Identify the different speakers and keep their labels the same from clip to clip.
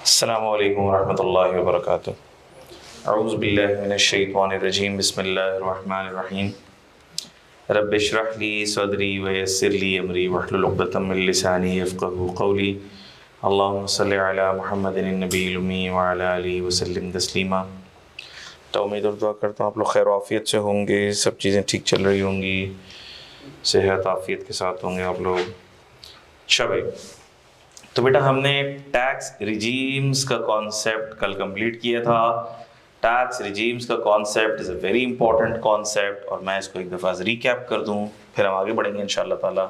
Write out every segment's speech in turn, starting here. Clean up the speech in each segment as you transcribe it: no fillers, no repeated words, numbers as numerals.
Speaker 1: अस्सलामु अलैकुम वरहमतुल्लाहि वबरकातुहू। अऊज़ु बिल्लाहि मिनश शैतानिर रजीम। बिस्मिल्लाहिर रहमानिर रहीम। रब्बि इश्रह ली सदरी व यस्सिर ली अमरी वहलुल उक़दतम मिन लिसानी यफ़क़हू क़ौली। अल्लाहुम्मा सल्लि अला मुहम्मदिन नबील उम्मी व अला आलिहि व सल्लिम तस्लीमा। तो उम्मीद और दुआ करता हूँ आप लोग खैर आफ़ियत से होंगे, सब चीज़ें ठीक चल रही होंगी, सेहत आफ़ियत के साथ होंगे आप लोग। अच्छा भाई, तो बेटा हमने टैक्स रिजीम्स का कॉन्सेप्ट कल कंप्लीट किया था। टैक्स रिजीम्स का concept is a very important concept, और मैं इसको एक दफ़ा रिकैप कर दूं, फिर हम आगे बढ़ेंगे इंशाल्लाह ताला।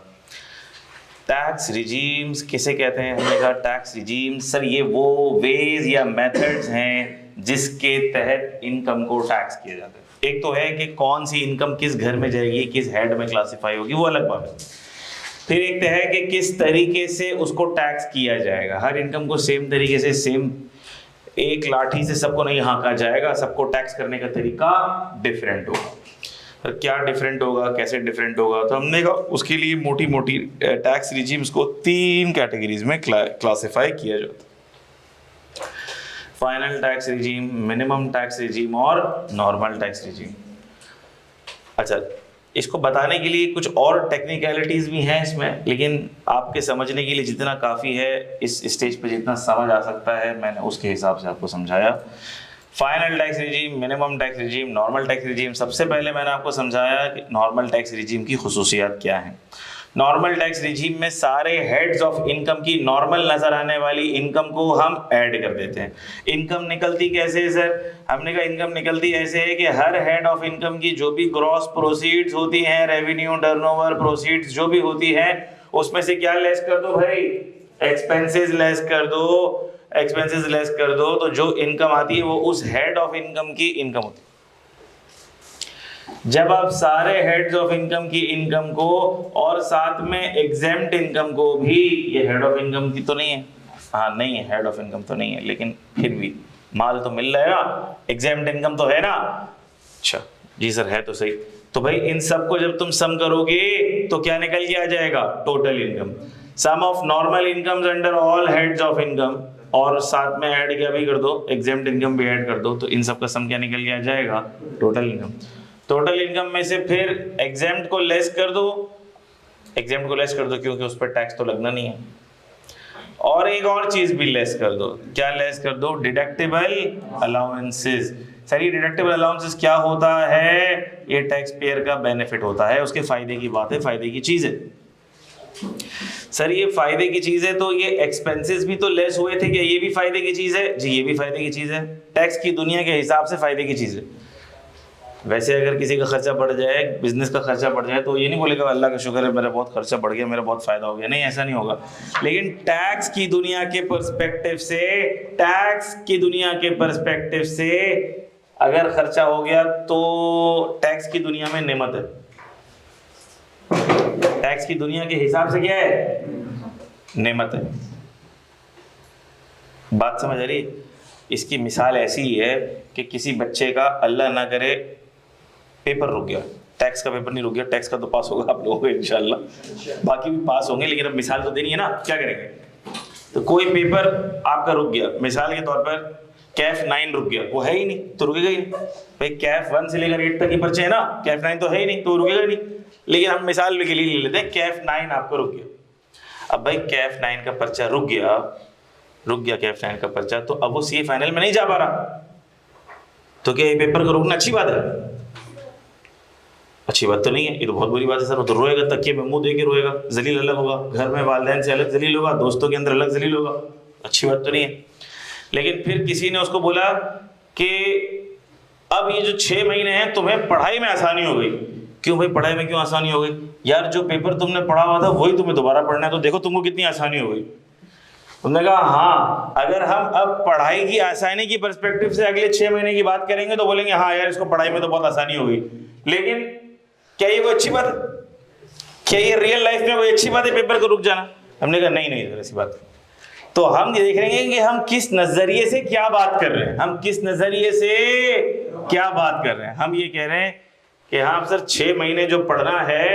Speaker 1: टैक्स रिजीम्स किसे कहते हैं? हमने कहा टैक्स रिजीम्स सर ये वो वेज या मेथड्स हैं जिसके तहत इनकम को टैक्स किया जाता है। एक तो है कि कौन सी इनकम किस घर में जाएगी, किस हेड में क्लासीफाई होगी, वो अलग बात है। फिर एक तो है कि किस तरीके से उसको टैक्स किया जाएगा। हर इनकम को सेम तरीके से, सेम एक लाठी से सबको नहीं हाँका जाएगा, सबको टैक्स करने का तरीका डिफरेंट होगा। तो क्या डिफरेंट होगा, कैसे डिफरेंट होगा, तो हमने कहा उसके लिए मोटी मोटी टैक्स रिजीम्स को 3 कैटेगरीज में क्लासिफाई किया जाता है। Final tax regime, minimum tax regime और नॉर्मल टैक्स रिजीम। अच्छा, इसको बताने के लिए कुछ और टेक्निकलिटीज़ भी हैं इसमें, लेकिन आपके समझने के लिए जितना काफ़ी है, इस स्टेज पे जितना समझ आ सकता है मैंने उसके हिसाब से आपको समझाया। Final tax regime, minimum tax regime, normal tax regime. सबसे पहले मैंने आपको समझाया कि नॉर्मल टैक्स रिजीम की खुसूसियात क्या हैं। नॉर्मल टैक्स रिजीम में सारे हेड्स ऑफ इनकम की नॉर्मल नजर आने वाली इनकम को हम ऐड कर देते हैं। इनकम निकलती कैसे है सर? हमने कहा इनकम निकलती ऐसे है कि हर हेड ऑफ इनकम की जो भी ग्रॉस प्रोसीड्स होती हैं, रेवेन्यू, टर्नओवर, प्रोसीड्स जो भी होती है, उसमें से क्या लेस कर दो भाई? एक्सपेंसेस लेस कर दो। एक्सपेंसेस लेस कर दो तो जो इनकम आती है वो उस हेड ऑफ इनकम की इनकम होती है। जब आप सारे हेड्स ऑफ इनकम की इनकम को और साथ में एग्जेम्प्ट इनकम को भी, ये हेड ऑफ इनकम की तो नहीं है, हाँ नहीं है, हेड ऑफ इनकम तो नहीं है, लेकिन फिर भी माल तो मिल रहा है ना, एग्जेम्प्ट इनकम तो है ना। अच्छा जी सर है तो सही। तो भाई इन सब को जब तुम सम करोगे तो क्या निकल के आ जाएगा? Total income, sum of normal incomes under all heads of income, और साथ में ऐड क्या भी कर दो, एग्जेम्प्ट इनकम भी ऐड कर दो, तो इन सब का सम क्या निकल के आ जाएगा? Total income. टोटल इनकम में से फिर एग्जेम्प्ट को लेस कर दो, एग्जेम्प्ट को लेस कर दो क्योंकि उस पर टैक्स तो लगना नहीं है, और एक और चीज भी लेस कर दो। क्या लेस कर दो? Deductible allowances. सर ये डिडक्टेबल अलाउंसेस क्या होता है? ये टैक्स पेयर का बेनिफिट होता है, उसके फायदे की बात है, फायदे की चीज है। सर ये फायदे की चीज है तो ये एक्सपेंसेस भी तो लेस हुए थे, क्या ये भी फायदे की चीज है? जी ये भी फायदे की चीज है, टैक्स की दुनिया के हिसाब से फायदे की चीज है। वैसे अगर किसी का खर्चा बढ़ जाए, बिजनेस का खर्चा बढ़ जाए, तो ये नहीं बोलेगा अल्लाह का शुक्र है मेरा बहुत खर्चा बढ़ गया, मेरा बहुत फायदा हो गया, नहीं ऐसा नहीं होगा। लेकिन टैक्स की दुनिया के पर्सपेक्टिव से, टैक्स की दुनिया के पर्सपेक्टिव से अगर खर्चा हो गया तो टैक्स की दुनिया में नेमत है। टैक्स की दुनिया के हिसाब से क्या है? नेमत है। बात समझ आ रही है? इसकी मिसाल ऐसी ही है कि किसी बच्चे का अल्लाह ना करे पेपर रुक गया, टैक्स का पेपर नहीं रुक गया, टैक्स का तो पास होगा आप लोगों को इंशाल्लाह, बाकी भी पास होंगे, लेकिन अब मिसाल तो देनी है ना, क्या करेंगे? तो कोई पेपर आपका रुक गया, मिसाल के तौर पर कैफ 9 रुक गया, वो है ही नहीं तो रुकेगा ही नहीं भाई। कैफ 1 से लेकर 8 तक ही पर्चे है ना, कैफ 9 तो है ही नहीं तो रुकेगा ही नहीं। लेकिन हम मिसाल के लिए ले लेते हैं कैफ 9 आपको रुक गया। अब भाई कैफ 9 का पर्चा रुक गया कैफ 9 का पर्चा, तो अब वो सीए फाइनल में नहीं जा पा रहा, तो क्या ये पेपर का रुकना अच्छी बात है? अच्छी बात तो नहीं है, ये तो बहुत बुरी बात है सर। वो तो रोएगा, तकिए में मुंह दे के रोएगा, जलील अलग होगा, घर में वालिदैन से अलग जलील होगा, दोस्तों के अंदर अलग जलील होगा, अच्छी बात तो नहीं है। लेकिन फिर किसी ने उसको बोला कि अब ये जो 6 महीने हैं तुम्हें पढ़ाई में आसानी हो गई। क्यों भाई पढ़ाई में क्यों आसानी हो गई? यार जो पेपर तुमने पढ़ा हुआ था वही तुम्हें दोबारा पढ़ना है, तो देखो तुमको कितनी आसानी हो गई। उन्होंने कहा हाँ, अगर हम अब पढ़ाई की आसानी की पर्सपेक्टिव से अगले 6 महीने की बात करेंगे तो बोलेंगे हाँ यार इसको पढ़ाई में तो बहुत आसानी हो गई। लेकिन क्या ये वो अच्छी बात है? क्या ये रियल लाइफ में वो अच्छी बात है पेपर को रुक जाना? हमने कहा नहीं नहीं ऐसी बात। तो हम ये देख रहे हैं कि हम किस नजरिए से क्या बात कर रहे हैं, हम किस नजरिए से क्या बात कर रहे हैं। हम ये कह रहे हैं कि हाँ सर 6 महीने जो पढ़ना है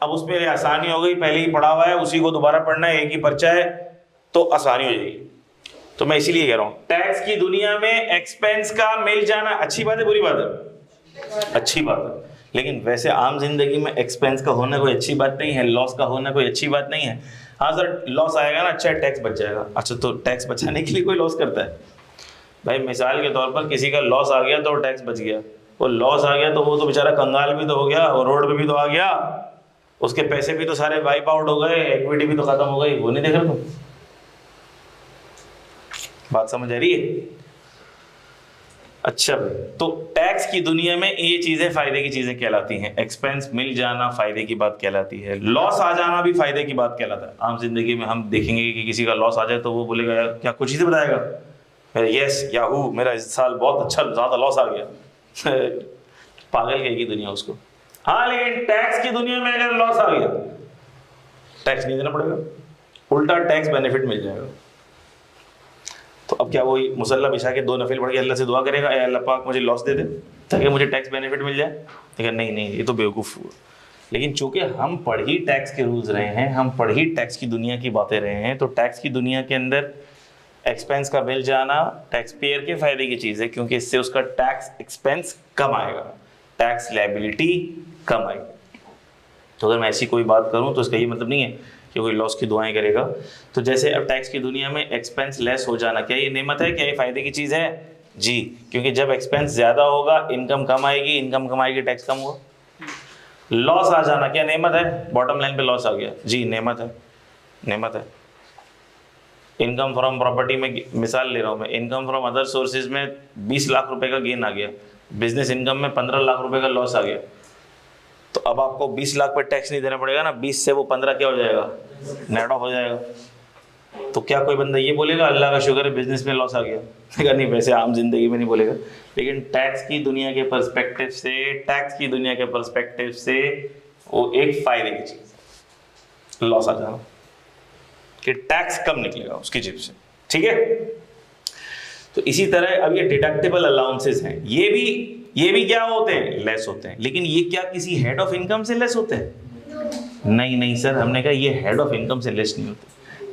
Speaker 1: अब उसमें आसानी हो गई, पहले ही पढ़ा हुआ है, उसी को दोबारा पढ़ना है, एक ही पर्चा है, तो आसानी हो जाएगी। तो मैं इसीलिए कह रहा हूँ टैक्स की दुनिया में एक्सपेंस का मिल जाना अच्छी बात है, बुरी बात है? अच्छी बात है। लेकिन वैसे आम जिंदगी में एक्सपेंस का होना कोई अच्छी बात नहीं है, लॉस का होना कोई अच्छी बात नहीं है। हाँ सर लॉस आएगा ना, अच्छा टैक्स बच जाएगा। अच्छा तो टैक्स बचाने के लिए कोई लॉस करता है? भाई मिसाल के तौर पर किसी का लॉस आ गया तो टैक्स बच गया, वो लॉस आ गया तो वो तो बेचारा कंगाल भी तो हो गया और रोड पे भी तो आ गया, उसके पैसे भी तो सारे वाइप आउट हो गए, इक्विटी भी तो खत्म हो गई, वो नहीं देख रहे तुम? बात समझ आ रही है? अच्छा भाई, तो टैक्स की दुनिया में ये चीजें फायदे की चीजें कहलाती हैं। एक्सपेंस मिल जाना फायदे की बात कहलाती है, लॉस आ जाना भी फायदे की बात कहलाता है। आम जिंदगी में हम देखेंगे कि किसी का लॉस आ जाए तो वो बोलेगा यार क्या कुछ ही से बताएगा, यस याहू मेरा इस साल बहुत अच्छा ज्यादा लॉस आ गया पागल कहेगी दुनिया उसको। हाँ लेकिन टैक्स की दुनिया में अगर लॉस आ गया टैक्स नहीं देना पड़ेगा, उल्टा टैक्स बेनिफिट मिल जाएगा। तो अब क्या वही मुसल्ला बिछा के 2 नफिल पढ़ के अल्लाह से दुआ करेगा, अल्लाह पाक मुझे लॉस दे दे ताकि मुझे टैक्स बेनिफिट मिल जाए? लेकिन नहीं नहीं, ये तो बेवकूफ़ हुआ। लेकिन चूंकि हम पढ़ ही टैक्स के रूल्स रहे हैं, हम पढ़ ही टैक्स की दुनिया की बातें रहे हैं, तो टैक्स की दुनिया के अंदर एक्सपेंस का मिल जाना टैक्स पेयर के फायदे की चीज़ है, क्योंकि इससे उसका टैक्स एक्सपेंस कम आएगा, टैक्स लायबिलिटी कम आएगी। तो अगर मैं ऐसी कोई बात करूं तो इसका ये मतलब नहीं है कि कोई लॉस की दुआएं करेगा। तो जैसे अब टैक्स की दुनिया में एक्सपेंस लेस हो जाना, क्या ये नेमत है, क्या ये फायदे की चीज़ है? जी, क्योंकि जब एक्सपेंस ज़्यादा होगा इनकम कम आएगी, इनकम कम आएगी टैक्स कम होगा। लॉस आ जाना क्या नेमत है? बॉटम लाइन पे लॉस आ गया, जी नेमत है, नेमत है। इनकम फ्रॉम प्रॉपर्टी में मिसाल ले रहा हूँ मैं, इनकम फ्रॉम अदर सोर्सेज में 20 लाख रुपए का गेन आ गया, बिजनेस इनकम में 15 लाख रुपए का लॉस आ गया, तो अब आपको 20 लाख पर टैक्स नहीं देना पड़ेगा ना, 20 से वो 15 क्या हो जाएगा, नेट ऑफ हो जाएगा। तो क्या कोई बंदा ये बोलेगा अल्लाह का शुक्र है बिजनेस में लॉस आ गया? नहीं, वैसे आम जिंदगी में नहीं बोलेगा। लेकिन टैक्स की दुनिया के पर्सपेक्टिव से, टैक्स की दुनिया के पर्सपेक्टिव से वो एक फायदे की चीज लॉस आ जाना, कि टैक्स कम निकलेगा उसकी जेब से, ठीक है। तो इसी तरह अब ये डिडक्टेबल अलाउंसेस हैं, ये भी क्या होते हैं, लेस होते हैं। लेकिन ये क्या किसी हेड ऑफ इनकम से लेस होते हैं? नहीं नहीं सर, हमने कहा ये हेड ऑफ इनकम से लेस नहीं होते,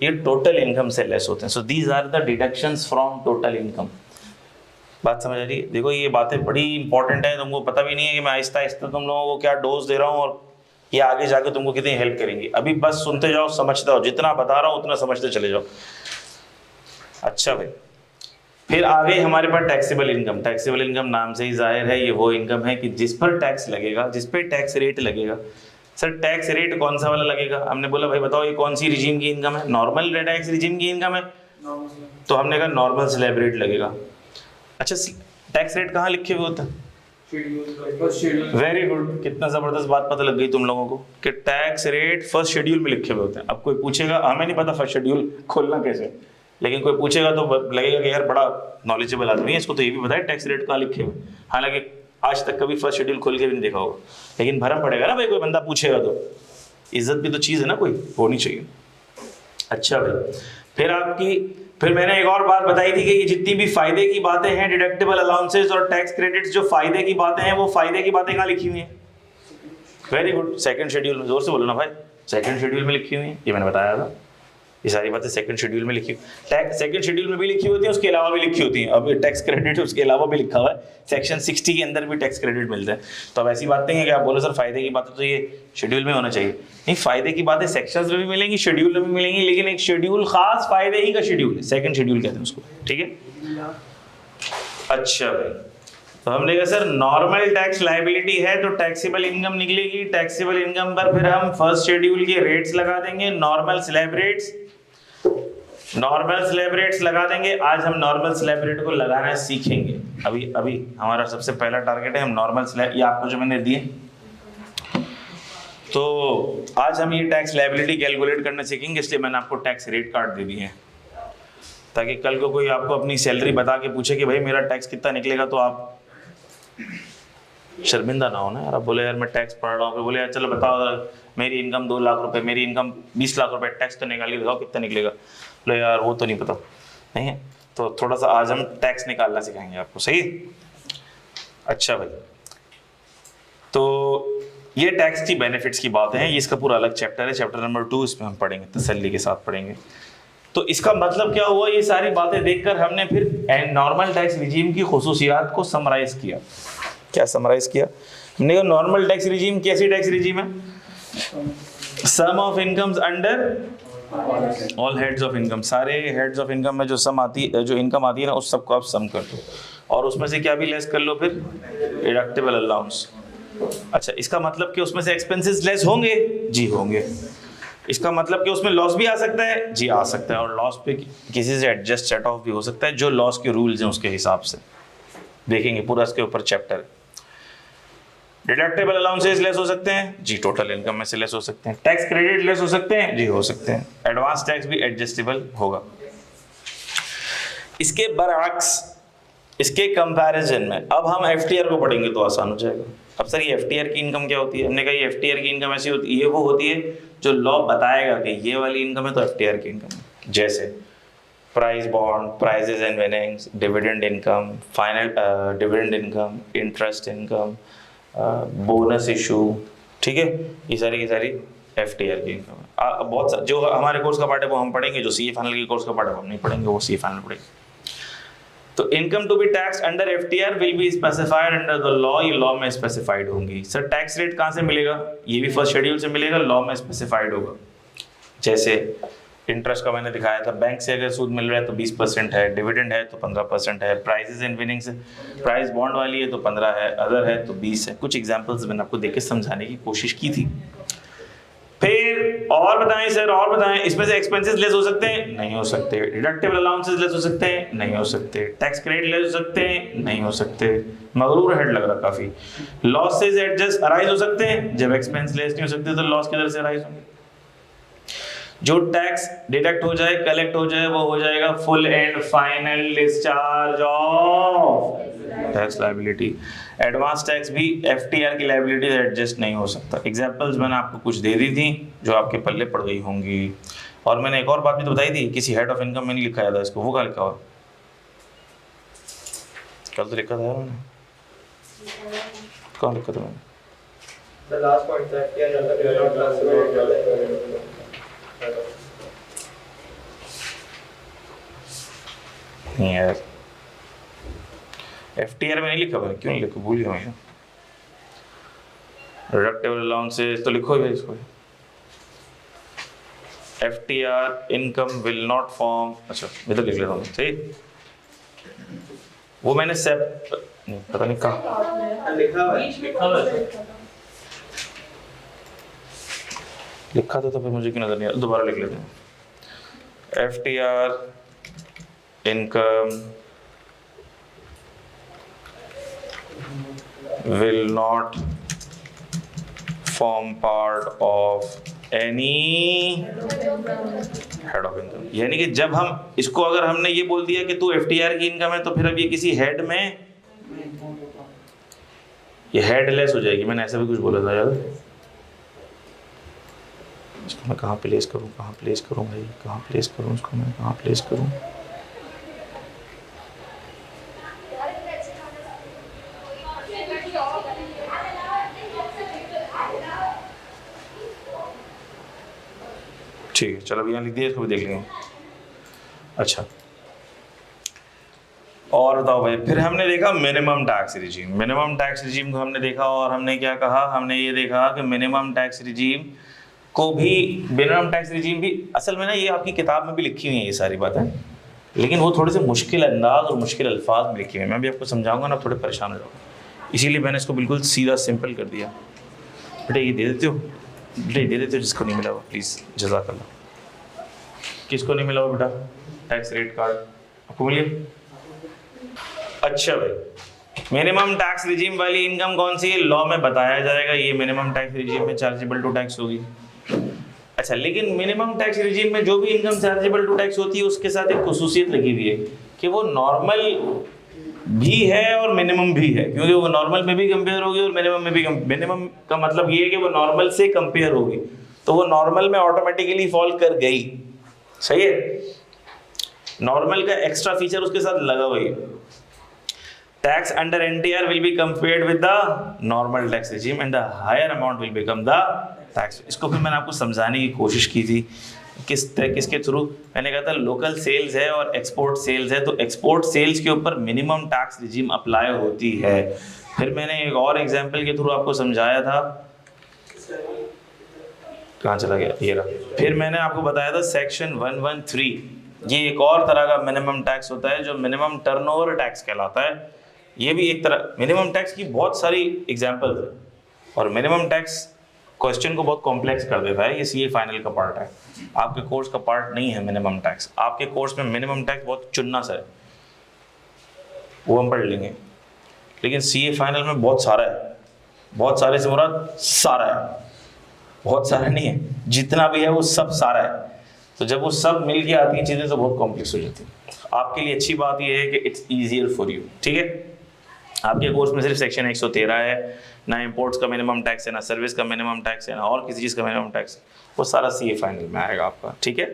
Speaker 1: ये टोटल इनकम से लेस होते हैं। So these are the deductions from total income. बात समझ आ रही है? देखो ये बातें बड़ी इंपॉर्टेंट है, तुमको पता भी नहीं है कि मैं आहिस्ता आहिस्ता तुम लोगों को क्या डोज दे रहा हूँ और ये आगे जाके तुमको कितनी हेल्प करेंगी। अभी बस सुनते जाओ, समझते जाओ, जितना बता रहा हूँ उतना समझते चले जाओ। अच्छा भाई, फिर आ गई हमारे पास टैक्सेबल इनकम। टैक्सेबल इनकम नाम से ही जाहिर है ये वो इनकम है कि जिस पर टैक्स लगेगा, जिस पे टैक्स रेट लगेगा। सर टैक्स रेट कौन सा वाला लगेगा? हमने बोला भाई बताओ ये कौन सी रिजीम की इनकम है? नॉर्मल टैक्स रिजीम की इनकम है, तो हमने कहा नॉर्मल स्लैब रेट लगेगा। अच्छा टैक्स रेट कहाँ लिखे हुए होते हैं? वेरी गुड, कितना जबरदस्त बात पता लग गई तुम लोगों को कि टैक्स रेट फर्स्ट शेड्यूल में लिखे हुए होते हैं। अब कोई पूछेगा, हमें नहीं पता फर्स्ट शेड्यूल खोलना कैसे, लेकिन कोई पूछेगा तो लगेगा कि यार बड़ा नॉलेजेबल आदमी है, इसको तो ये भी पता है टैक्स रेट कहाँ लिखे हुए। हालांकि आज तक कभी फर्स्ट शेड्यूल खोल के भी नहीं देखा होगा, लेकिन भरम पड़ेगा ना भाई, कोई बंदा पूछेगा तो इज्जत भी तो चीज़ है ना, कोई होनी चाहिए। अच्छा भाई, फिर मैंने एक और बात बताई थी कि ये जितनी भी फायदे की बातें हैं, डिडक्टेबल अलाउंसेस और टैक्स क्रेडिट्स, जो फायदे की बातें हैं वो फायदे की बातें कहाँ लिखी हुई हैं? वेरी गुड, सेकंड शेड्यूल में। जोर से बोलो ना भाई, सेकंड शेड्यूल में लिखी हुई है, ये मैंने बताया था। ये सारी बातें सेकंड शेड्यूल में लिखी, टैक्स सेकंड शेड्यूल में भी लिखी होती है, उसके अलावा भी लिखी होती हैं। अब टैक्स क्रेडिट उसके अलावा भी लिखा हुआ है, सेक्शन 60 के अंदर भी टैक्स क्रेडिट मिलता है। तो अब ऐसी बात नहीं है कि आप बोलो सर फायदे की बातें तो ये शेड्यूल में होना चाहिए। नहीं, फायदे की बातें सेक्शंस में भी मिलेंगी, शेड्यूल में भी मिलेंगी, लेकिन एक शेड्यूल खास फायदे ही का शेड्यूल है, सेकंड शेड्यूल कहते हैं उसको, ठीक है। अच्छा भाई, तो हमने कहा सर नॉर्मल टैक्स लायबिलिटी है तो टैक्सेबल इनकम निकलेगी। टैक्सेबल इनकम पर फिर हम फर्स्ट शेड्यूल के रेट्स लगा देंगे, normal slab rates, normal slab rates लगा देंगे। आज हम नॉर्मल स्लैब रेट को लगाना सीखेंगे। अभी हमारा सबसे पहला टारगेट है हम नॉर्मल स्लैब, ये आपको जो मैंने दिए, तो आज हम ये टैक्स लायबिलिटी कैलकुलेट करना सीखेंगे। इसलिए मैंने आपको टैक्स रेट कार्ड दे दिए हैं, ताकि कल को कोई आपको अपनी सैलरी बता के पूछे कि भाई मेरा टैक्स कितना निकलेगा, तो आप शर्मिंदा ना हो ना यार। आप बोले यार मैं टैक्स पढ़ रहा हूँ, फिर बोले यार चलो बताओ मेरी इनकम 2 लाख रुपए, मेरी इनकम 20 लाख रुपए, टैक्स तो निकाल के दिखाओ कितना निकलेगा। बोले यार वो तो नहीं पता, नहीं है। तो थोड़ा सा आज हम टैक्स निकालना सिखाएंगे आपको, सही। अच्छा भाई, तो ये टैक्स की बेनिफिट्स की बातें हैं, ये इसका पूरा अलग चैप्टर है, चैप्टर नंबर 2, इसमें हम पढ़ेंगे, तसल्ली के साथ पढ़ेंगे। तो इसका मतलब क्या हुआ, ये सारी बातें देखकर हमने फिर नॉर्मल टैक्स रिजीम की खुसूसियात को समराइज किया। क्या समराइज किया हमने? कहा नॉर्मल टैक्स रिजीम कैसी टैक्स रिजीम है? Sum of incomes under all heads of income, सारे हेड्स ऑफ इनकम में जो सम आती है, जो इनकम आती है ना, उस सबको आप सम कर दो और उसमें से क्या भी लेस कर लो, फिर डिडक्टेबल अलाउंस। अच्छा, इसका मतलब कि उसमें से एक्सपेंसेस लेस होंगे? जी होंगे। इसका मतलब कि उसमें लॉस भी आ सकता है? जी आ सकता है, और लॉस पे किसी से एडजस्ट सेट ऑफ भी हो सकता है, जो लॉस के रूल्स हैं उसके हिसाब से देखेंगे, पूरा इसके ऊपर चैप्टर है। डिडक्टेबल अलाउंसेस लेस हो सकते हैं? जी, टोटल इनकम में से लेस हो सकते हैं। टैक्स क्रेडिट लेस हो सकते हैं? जी हो सकते हैं। एडवांस टैक्स भी एडजस्टेबल होगा। इसके बरअक्स, इसके कंपैरिजन में अब हम एफटीआर को पढ़ेंगे तो आसान हो जाएगा। अब सर ये एफटीआर की इनकम क्या होती है? हमने कहा ये एफटीआर की इनकम ऐसी होती है, ये वो होती है जो लॉ बताएगा कि ये वाली इनकम है तो एफटीआर की इनकम है। जैसे price bond, prizes and winnings, dividend income, final dividend income, interest income, bonus issue, ठीक है, ये सारी की सारी एफटीआर की इनकम है। बहुत जो हमारे कोर्स का पार्ट है वो हम पढ़ेंगे, जो सीए फाइनल के कोर्स का पार्ट है वो हम नहीं पढ़ेंगे, वो सीए फाइनल पढ़ेंगे। तो income to be tax under FTR will be specified under the law, ये लॉ में स्पेसिफाइड होंगी। सर टैक्स रेट कहाँ से मिलेगा? ये भी फर्स्ट शेड्यूल से मिलेगा, लॉ में स्पेसिफाइड होगा। जैसे इंटरेस्ट का मैंने दिखाया था, बैंक से अगर सूद मिल रहा है तो 20% है, डिविडेंड है तो 15% है, prizes and winnings, price bond वाली है तो 15 है, अदर है तो 20 है। कुछ एग्जांपल्स मैंने आपको देके समझाने की कोशिश की थी। फिर और बताएं सर, और बताएं, इसमें से एक्सपेंसेस लेस हो सकते हैं? नहीं हो सकते। डिडक्टेबल अलाउंसेस लेस हो सकते हैं? नहीं हो सकते। टैक्स क्रेडिट लेस हो सकते हैं? नहीं हो सकते। मगरूर हेड लग रहा काफी। लॉसेस एडजस्ट अराइज हो सकते हैं? जब एक्सपेंस लेस नहीं हो सकते तो लॉस किधर से अराइज होंगे? जो टैक्स डिडक्ट हो जाए, कलेक्ट हो जाए, वो हो जाएगा full and final discharge of tax liability. Advance tax भी एफटीआर की लायबिलिटी से एडजस्ट नहीं हो सकता। एग्जांपल्स मैंने आपको कुछ दे दी थी जो आपके पल्ले पड़ गई होंगी। और मैंने एक और बात भी तो बताई थी, किसी हेड ऑफ इनकम में नहीं लिखा था इसको, वो कहाँ लिखा हुआ? कल तो लिखा था मैंने, कहाँ लिखा था मैंने?
Speaker 2: The last point that we are not classified.
Speaker 1: नहीं यार, एफटीआर में नहीं लिखा हुआ, क्यों नहीं लिखा, भूल गया मैं। डिडक्टेबल अलाउंसेस तो लिखो ही इसको। FTR income will not form, अच्छा मैं तो लिख लेता हूँ, सही। वो मैंने सेप नहीं, पता नहीं कहाँ लिखा था तो फिर मुझे क्यों नजर नहीं आ, दोबारा लिख लेते हैं। FTR income will not form part of any head of income। यानी कि जब हम इसको, अगर हमने ये बोल दिया कि तू एफटीआर की इनकम है, तो फिर अब ये किसी हेड में, ये हेडलेस हो जाएगी। मैंने ऐसा भी कुछ बोला था यार, इसको मैं कहाँ प्लेस करूँ, कहाँ प्लेस करूँ भाई, कहाँ प्लेस करूँ इसको, मैं कहाँ प्लेस करूँ? ठीक है, चलो यहाँ लिख दिया, इसको भी देख लेंगे। अच्छा, और बताओ भाई, फिर हमने देखा minimum tax regime. Minimum tax regime को हमने देखा और हमने क्या कहा? हमने ये देखा कि मिनिमम टैक्स रिजीम को भी, मिनिमम टैक्स रिजीम भी असल में ना, ये आपकी किताब में भी लिखी हुई है ये सारी बातें, लेकिन वो थोड़े से मुश्किल अंदाज और मुश्किल अल्फाज में लिखी हुई है। मैं भी आपको समझाऊंगा ना, थोड़े परेशान हो जाओगे, इसीलिए मैंने इसको बिल्कुल सीधा सिंपल कर दिया। बेटा ये दे देते हो, बेटा दे देते हो जिसको नहीं मिला हुआ, प्लीज़ जज़ाकल्लाह। किसको नहीं मिला हुआ बेटा टैक्स रेट कार्ड? आपको मिली? अच्छा भाई, मिनिमम टैक्स रिजीम वाली इनकम कौन सी है? लॉ में बताया जाएगा, ये मिनिमम टैक्स रिजीम में चार्जेबल टू टैक्स होगी। अच्छा, लेकिन मिनिमम टैक्स रिजीम में जो भी इनकम चार्जेबल टू टैक्स होती है, उसके साथ एक खुसूसियत लगी हुई है कि वो नॉर्मल भी है और मिनिमम भी है, क्योंकि वो नॉर्मल में भी कंपेयर होगी और मिनिमम में भी। मिनिमम का मतलब ये है कि वो नॉर्मल से कंपेयर होगी, तो वो नॉर्मल में ऑटोमेटिकली फॉल कर गई। सही है, नॉर्मल का एक्स्ट्रा फीचर उसके साथ लगा हुआ है। tax under NTR will be compared with the normal tax regime and the higher amount will become the tax. इसको फिर मैंने आपको समझाने की कोशिश की थी किसके थ्रू। मैंने कहा था लोकल सेल्स है और एक्सपोर्ट सेल्स है, तो एक्सपोर्ट सेल्स के ऊपर मिनिमम टैक्स रिजीम अप्लाई होती है। फिर मैंने एक और एग्जांपल के थ्रू आपको समझाया था, कहाँ चला गया ये रहा। फिर मैंने आपको बताया था सेक्शन 113, ये एक और तरह का मिनिमम टैक्स होता है जो मिनिमम टर्नओवर टैक्स कहलाता है। ये भी एक तरह, मिनिमम टैक्स की बहुत सारी एग्जांपल्स है और मिनिमम टैक्स क्वेश्चन को बहुत कॉम्प्लेक्स कर देता है। ये सीए फाइनल का पार्ट है, आपके कोर्स का पार्ट नहीं है मिनिमम टैक्स। आपके कोर्स में मिनिमम टैक्स बहुत चुनना सा है, वो हम पढ़ लेंगे, लेकिन सीए फाइनल में बहुत सारा है। बहुत सारे से मुराद सारा है, बहुत सारा नहीं है, जितना भी है वो सब सारा है। तो जब वो सब मिल के आती हैं चीज़ें तो बहुत कॉम्प्लेक्स हो जाती है। आपके लिए अच्छी बात ये है कि इट्स ईजियर फॉर यू, ठीक है। आपके कोर्स में सिर्फ सेक्शन 113 है, ना इंपोर्ट्स का मिनिमम टैक्स है, ना सर्विस का मिनिमम टैक्स है, ना और किसी चीज़ का मिनिमम टैक्स, वो सारा सीए फाइनल में आएगा आपका, ठीक है।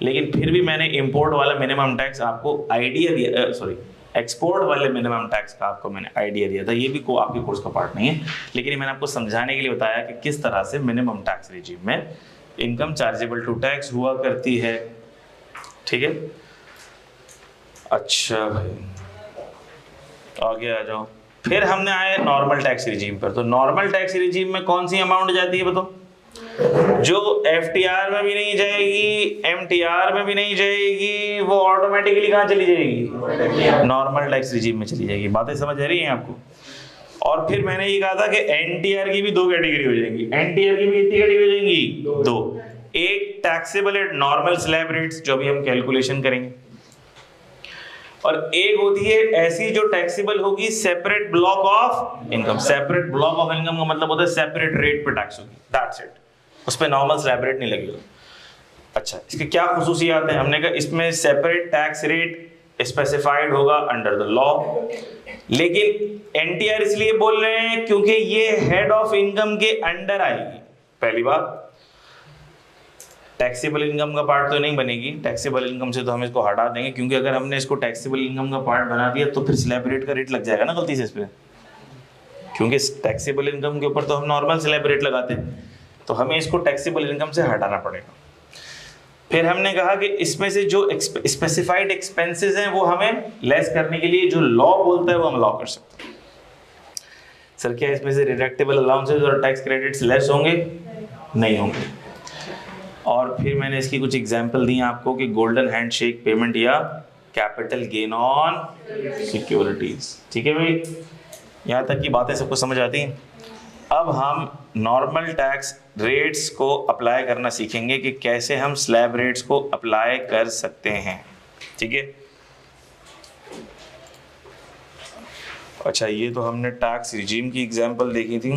Speaker 1: लेकिन फिर भी मैंने इंपोर्ट वाला मिनिमम टैक्स आपको आइडिया दिया, सॉरी एक्सपोर्ट वाले मिनिमम टैक्स का आपको मैंने आइडिया दिया था। ये भी आपके कोर्स का पार्ट नहीं है, लेकिन मैंने आपको समझाने के लिए बताया कि किस तरह से मिनिमम टैक्स रिजीम में इनकम चार्जेबल टू टैक्स हुआ करती है, ठीक है। अच्छा भाई आगे आ जाओ। फिर हमने आए नॉर्मल टैक्स रिजीम पर। तो नॉर्मल टैक्स रिजीम में कौन सी अमाउंट जाती है बताओ, जो एफटीआर में भी नहीं जाएगी, एमटीआर में भी नहीं जाएगी, वो ऑटोमेटिकली कहाँ चली जाएगी, नॉर्मल टैक्स रिजीम में चली जाएगी। बातें समझ आ रही हैं आपको। और फिर मैंने ये कहा था कि एनटीआर की भी दो कैटेगरी हो जाएंगी। एनटीआर की भी कितनी कैटेगरी हो जाएंगी, दो। एक taxable at normal slab rates, जो भी हम कैलकुलेशन करेंगे, और एक होती है ऐसी जो टैक्सेबल होगी separate block of income. Separate block of income का मतलब होता है सेपरेट रेट पे टैक्स होगी, दैट्स इट, उस पे नॉर्मल स्लैब रेट नहीं लगेगा। अच्छा, इसके क्या खुसूसियात हैं, हमने कहा इसमें सेपरेट टैक्स रेट स्पेसिफाइड होगा अंडर द लॉ। लेकिन एनटीआर इसलिए बोल रहे हैं क्योंकि ये हेड ऑफ इनकम के अंडर आएगी। पहली बात, टैक्सेबल इनकम का पार्ट तो नहीं बनेगी, टैक्सेबल इनकम से तो हम इसको हटा देंगे, क्योंकि अगर हमने इसको टैक्सेबल इनकम का पार्ट बना दिया तो फिर स्लैब रेट का रेट लग जाएगा ना गलती से इस पे, क्योंकि टैक्सेबल इनकम के ऊपर तो हम नॉर्मल स्लैब रेट लगाते हैं, तो हमें इसको टैक्सेबल इनकम से हटाना पड़ेगा। फिर हमने कहा कि इसमें से जो स्पेसिफाइड एक्सपेंसेस हैं वो हमें लेस करने के लिए जो लॉ बोलता है वो हम लॉ कर सकते हैं। सर क्या इसमें से डिडक्टेबल अलाउंसेस और टैक्स क्रेडिट्स लेस होंगे? नहीं होंगे। और फिर मैंने इसकी कुछ एग्जांपल दी आपको कि गोल्डन हैंडशेक पेमेंट या कैपिटल गेन ऑन सिक्योरिटीज। ठीक है भाई, यहाँ तक की बातें सबको समझ आती हैं। अब हम नॉर्मल टैक्स रेट्स को अप्लाई करना सीखेंगे कि कैसे हम स्लैब रेट्स को अप्लाई कर सकते हैं। ठीक है, अच्छा ये तो हमने टैक्स रिजीम की एग्जांपल देखी थी,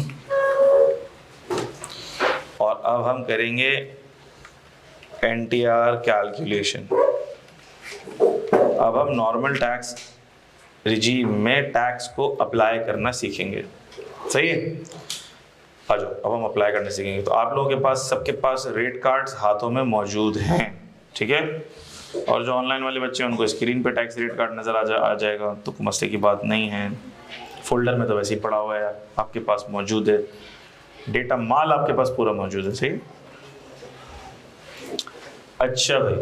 Speaker 1: और अब हम करेंगे एनटीआर कैलकुलेशन। अब हम नॉर्मल टैक्स रिजीम में टैक्स को अप्लाई करना सीखेंगे। सही है, आ जाओ अब हम अप्लाई करना सीखेंगे। तो आप लोगों के पास, सबके पास रेट कार्ड्स हाथों में मौजूद हैं, ठीक है। और जो ऑनलाइन वाले बच्चे हैं उनको स्क्रीन पे टैक्स रेट कार्ड नज़र आ जाएगा, तो मसले की बात नहीं है। फोल्डर में तो वैसे ही पड़ा हुआ है, आपके पास मौजूद है, डेटा माल आपके पास पूरा मौजूद है। सही। अच्छा भाई,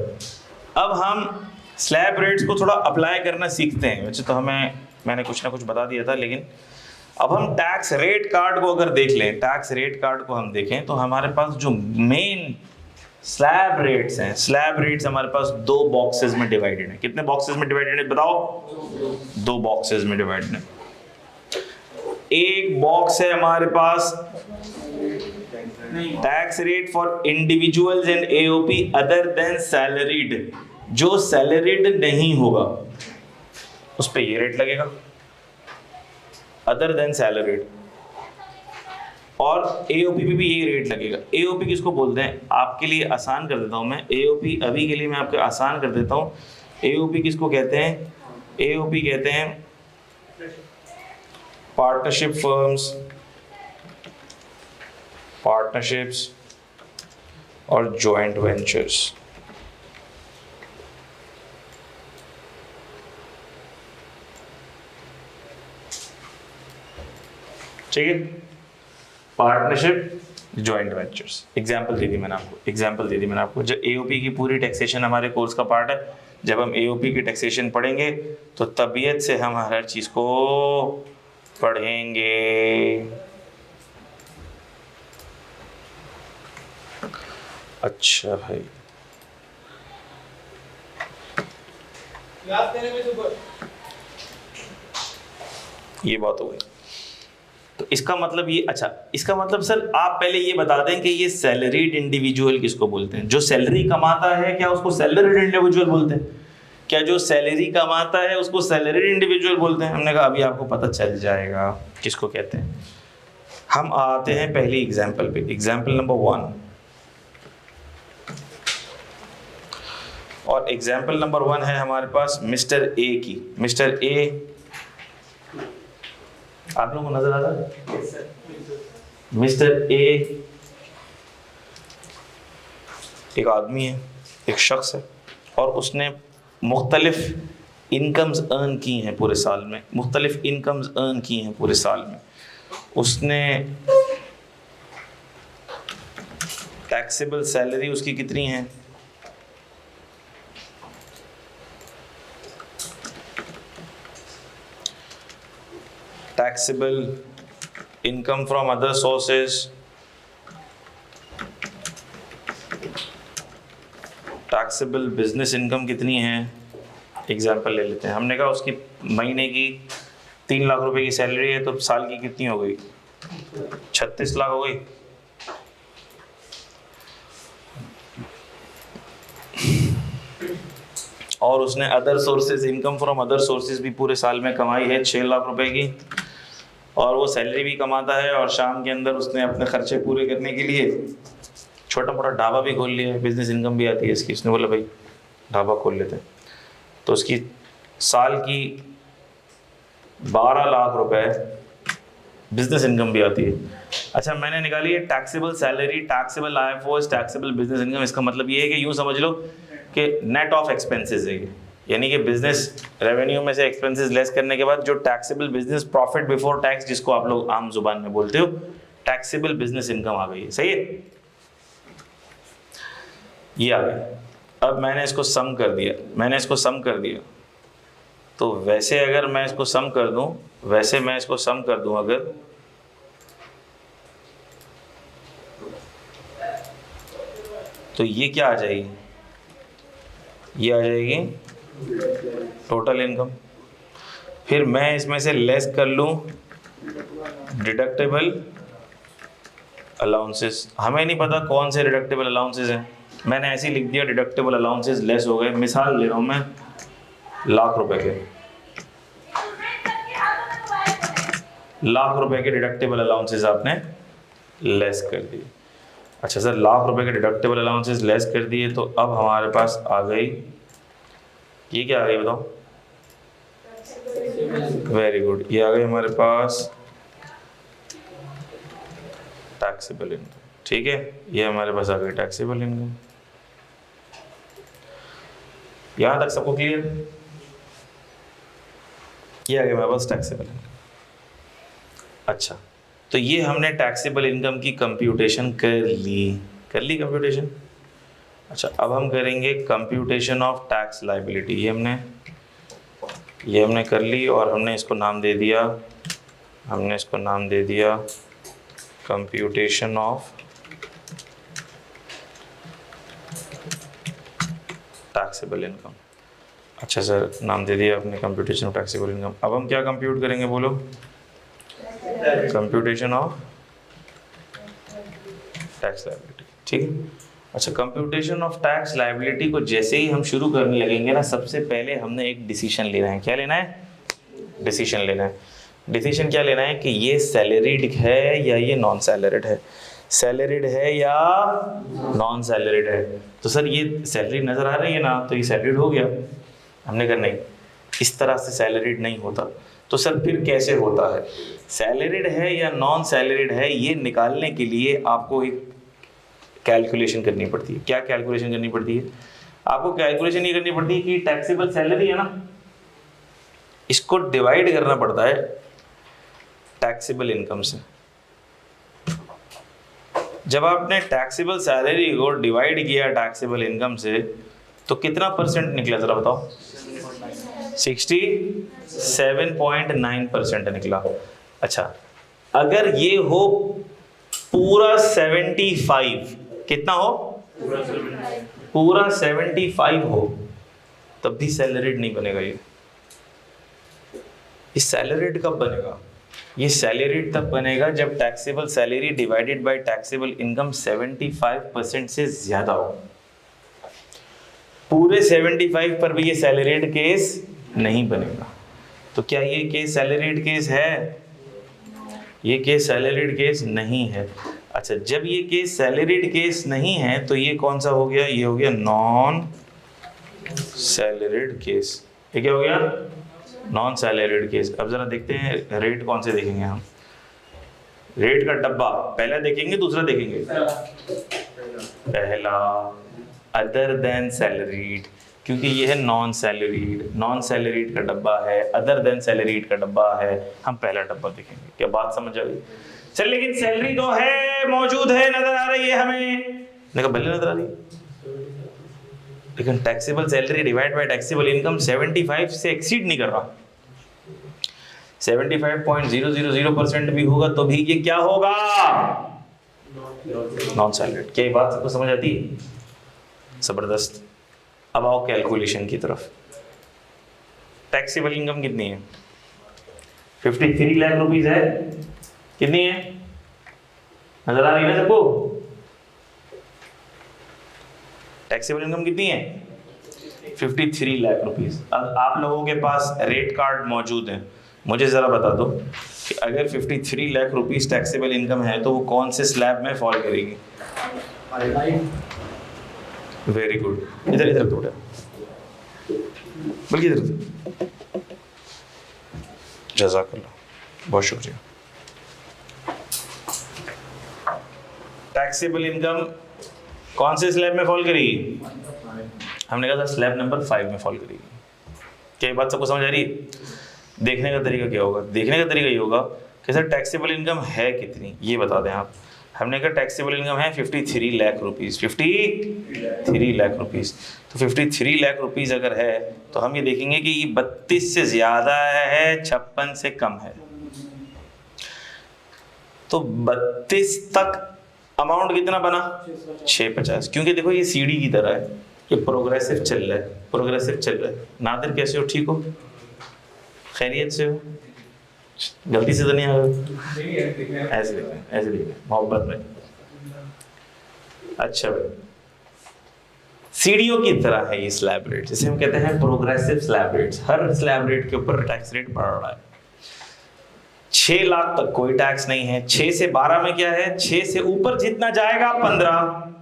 Speaker 1: अब हम स्लैब रेट्स को थोड़ा अप्लाई करना सीखते हैं। वैसे तो मैंने कुछ ना कुछ बता दिया था, लेकिन अब हम टैक्स रेट कार्ड को अगर देख लें, टैक्स रेट कार्ड को हम देखें तो हमारे पास जो मेन स्लैब रेट्स हैं, स्लैब रेट्स हमारे पास दो बॉक्सेस में डिवाइडेड हैं। कितने बॉक्सेस में डिवाइडेड है बताओ? दो बॉक्सेस में डिवाइडेड है। एक बॉक्स है हमारे पास tax rate for individuals and AOP other than salaried. जो सैलरीड नहीं होगा उस पे ये रेट लगेगा, अदर देन सैलरीड। और एओपी पे भी यही रेट लगेगा। एओपी किसको बोलते हैं? आपके लिए आसान कर देता हूं मैं, एओपी अभी के लिए मैं आपको आसान कर देता हूं। एओपी किसको कहते हैं? एओपी कहते हैं पार्टनरशिप फर्म्स, पार्टनरशिप्स और जॉइंट वेंचर्स। ठीक है, पार्टनरशिप, जॉइंट वेंचर्स। एग्जाम्पल दे दी मैंने आपको, जब एओपी की पूरी टैक्सेशन हमारे कोर्स का पार्ट है। जब हम एओपी की टैक्सेशन पढ़ेंगे तो तबीयत से हम हर चीज़ को पढ़ेंगे। अच्छा भाई, ये बात हो गई। तो इसका मतलब ये, अच्छा इसका मतलब सर आप पहले ये बता दें कि ये सैलरीड इंडिविजुअल किसको बोलते हैं? जो सैलरी कमाता है क्या उसको सैलरीड इंडिविजुअल बोलते हैं? क्या जो सैलरी कमाता है उसको सैलरीड इंडिविजुअल बोलते हैं? हमने कहा अभी आपको पता चल जाएगा किसको कहते हैं। हम आते हैं पहली एग्जाम्पल पे, एग्जाम्पल नंबर 1। और एग्जाम्पल नंबर 1 है हमारे पास मिस्टर ए की। मिस्टर ए आप लोगों को नजर आ रहा है? मिस्टर ए एक आदमी है, एक शख्स है, और उसने मुख्तलिफ इनकम्स अर्न की हैं पूरे साल में, मुख्तलिफ इनकम्स अर्न की हैं पूरे साल में। उसने टैक्सेबल सैलरी उसकी कितनी है? Taxable income from other sources, taxable business income कितनी है? एग्जाम्पल ले लेते हैं, हमने कहा उसकी महीने की 3 लाख रुपए की सैलरी है, तो साल की कितनी हो गई? 36 लाख हो गई। और उसने other sources, income from other sources भी पूरे साल में कमाई है 6 लाख रुपए की, और वो सैलरी भी कमाता है, और शाम के अंदर उसने अपने खर्चे पूरे करने के लिए छोटा मोटा ढाबा भी खोल लिया है, बिजनेस इनकम भी आती है इसकी। उसने बोला भाई ढाबा खोल लेते हैं, तो उसकी साल की 12 लाख रुपए बिजनेस इनकम भी आती है। अच्छा मैंने निकाली है taxable salary, taxable IFOS, taxable business income. इसका मतलब ये है कि यूँ समझ लो कि नेट ऑफ एक्सपेंसेस है ये, यानी कि बिजनेस रेवेन्यू में से एक्सपेंसेस लेस करने के बाद जो taxable business profit before tax, जिसको आप लोग आम जुबान में बोलते हो, टैक्सेबल बिजनेस इनकम आ गई है। सही है, ये आ गई। अब मैंने इसको सम कर दिया, तो वैसे अगर मैं इसको सम कर दूं, अगर तो ये क्या आ जाएगी? ये आ जाएगी टोटल इनकम। फिर मैं इसमें से लेस कर लूं डिडक्टेबल अलाउंसेस। हमें नहीं पता कौन से डिडक्टेबल अलाउंसेस हैं, मैंने ऐसे ही लिख दिया डिडक्टेबल अलाउंसेस लेस हो गए। मिसाल ले रहा हूं मैं, लाख रुपए के डिडक्टेबल अलाउंसेस आपने लेस कर दिए। अच्छा सर, लाख रुपए के डिडक्टेबल अलाउंसेस लेस कर दिए, तो अब हमारे पास आ गई, ये क्या आ गई बताओ? वेरी गुड, ये आ गई हमारे पास टैक्सेबल इनकम। ठीक है, ये हमारे पास आ गई टैक्सेबल इनकम। यहां तक सबको क्लियर? ये आ गया हमारे पास टैक्सेबल इनकम। अच्छा, तो ये हमने टैक्सेबल इनकम की कंप्यूटेशन कर ली कंप्यूटेशन। अच्छा, अब हम करेंगे कंप्यूटेशन ऑफ टैक्स लायबिलिटी। ये हमने कर ली, और हमने इसको नाम दे दिया कंप्यूटेशन ऑफ टैक्सेबल इनकम। अच्छा सर, नाम दे दिया आपने कंप्यूटेशन ऑफ टैक्सेबल इनकम। अब हम क्या कंप्यूट करेंगे बोलो? Computation of tax liability. ठीक है। अच्छा, कंप्यूटेशन ऑफ टैक्स लायबिलिटी को जैसे ही हम शुरू करने लगेंगे ना, सबसे पहले हमने एक डिसीजन लेना है। क्या लेना है? डिसीजन क्या लेना है कि ये सैलरीड है या ये नॉन सैलरीड है, सैलरीड है या नॉन सैलरीड है। तो सर ये सैलरी नज़र आ रही है ना, तो ये सैलरीड हो गया। हमने कहा नहीं, इस तरह से सैलरीड नहीं होता। तो सर फिर कैसे होता है? सैलरीड है या नॉन सैलरीड है, ये निकालने के लिए आपको एक कैलकुलेशन करनी पड़ती है। क्या कैलकुलेशन करनी पड़ती है? आपको कैलकुलेशन ये करनी पड़ती है कि टैक्सेबल सैलरी है ना, इसको डिवाइड करना पड़ता है टैक्सेबल इनकम से। जब आपने टैक्सेबल सैलरी को डिवाइड किया टैक्सेबल इनकम से तो कितना परसेंट निकला जरा बताओ? 67.9% निकला। अच्छा, अगर ये हो पूरा 75, कितना हो? पूरा 75 हो, तब भी सैलरीड नहीं बनेगा। ये सैलरीड कब बनेगा? ये सैलरीड तब बनेगा जब taxable salary divided by taxable income 75% से ज्यादा हो। पूरे 75 पर भी ये सैलरीड केस नहीं बनेगा। तो क्या ये केस सैलरीड केस है? ये केस सैलरीड केस नहीं है। अच्छा, जब ये केस सैलरीड केस नहीं है तो ये कौन सा हो गया? ये हो गया नॉन सैलरीड केस। ये क्या हो गया? Non salaried case. अब जरा देखते हैं रेट कौन से देखेंगे हम। रेट का डब्बा पहला देखेंगे, दूसरा देखेंगे? पहला अदर देन सैलरीड, क्योंकि ये है नॉन सैलरीड। नॉन सैलरीड का डब्बा है, अदर देन सैलरीड का डब्बा है। हम पहला डब्बा देखेंगे। क्या बात समझ आ गई? चल, लेकिन सैलरी तो है, मौजूद है, नजर आ रही है हमें। देखो भले नजर आ रही है, लेकिन taxable salary divide by taxable income 75 से एक्सीड नहीं कर रहा। 75.000% भी होगा तो भी ये क्या होगा? Non salaried. क्या ये बात सबको समझ आती है? जबरदस्त। अब आओ कैलकुलेशन की तरफ। टैक्सेबल इनकम कितनी है? 53 लाख रुपीस है। कितनी है? नजर आ रही है ना सबको? टैक्सेबल इनकम कितनी है? 53 लाख रुपीस। अब आप लोगों के पास रेट कार्ड मौजूद है, मुझे जरा बता दो कि अगर 53 लाख रुपीस टैक्सेबल इनकम है तो वो कौन से स्लैब में फॉल करेगी? Very good. इधर इधर तो बल्कि इधर। जज़ाकल्लाह, बहुत शुक्रिया। टैक्सेबल इनकम कौन से स्लैब में फॉल करेगी? हमने कहा था स्लैब नंबर 5 में फॉल करेगी। क्या ये बात सबको समझ आ रही है? देखने का तरीका क्या होगा? देखने का तरीका ये होगा कि सर टैक्सेबल इनकम है कितनी, ये बता दें आप। हमने कहा टैक्सेबल इनकम है 53 लाख रुपीस। 53 लाख रुपीस। तो 53 लाख रुपीस अगर है तो हम ये देखेंगे कि ये 32 से ज़्यादा है, 56 से कम है। तो 32 तक अमाउंट कितना बना? 650। क्योंकि देखो ये सीढ़ी की तरह है, ये प्रोग्रेसिव चल रहा है, प्रोग्रेसिव चल रहा है। नादिर कैसे हो? ठीक हो? खैरियत से हो? गलती से तो नहीं आ गए? ऐसे देखिए मोहब्बत में। अच्छा भाई, सीढ़ियों की तरह है ये स्लैब रेट, जिसे हम कहते हैं प्रोग्रेसिव स्लैब रेट्स। हर स्लैब रेट के ऊपर टैक्स रेट बढ़ रहा है। 6 लाख तक कोई टैक्स नहीं है। 6 से 12 में क्या है? 6 से ऊपर जितना जाएगा 15।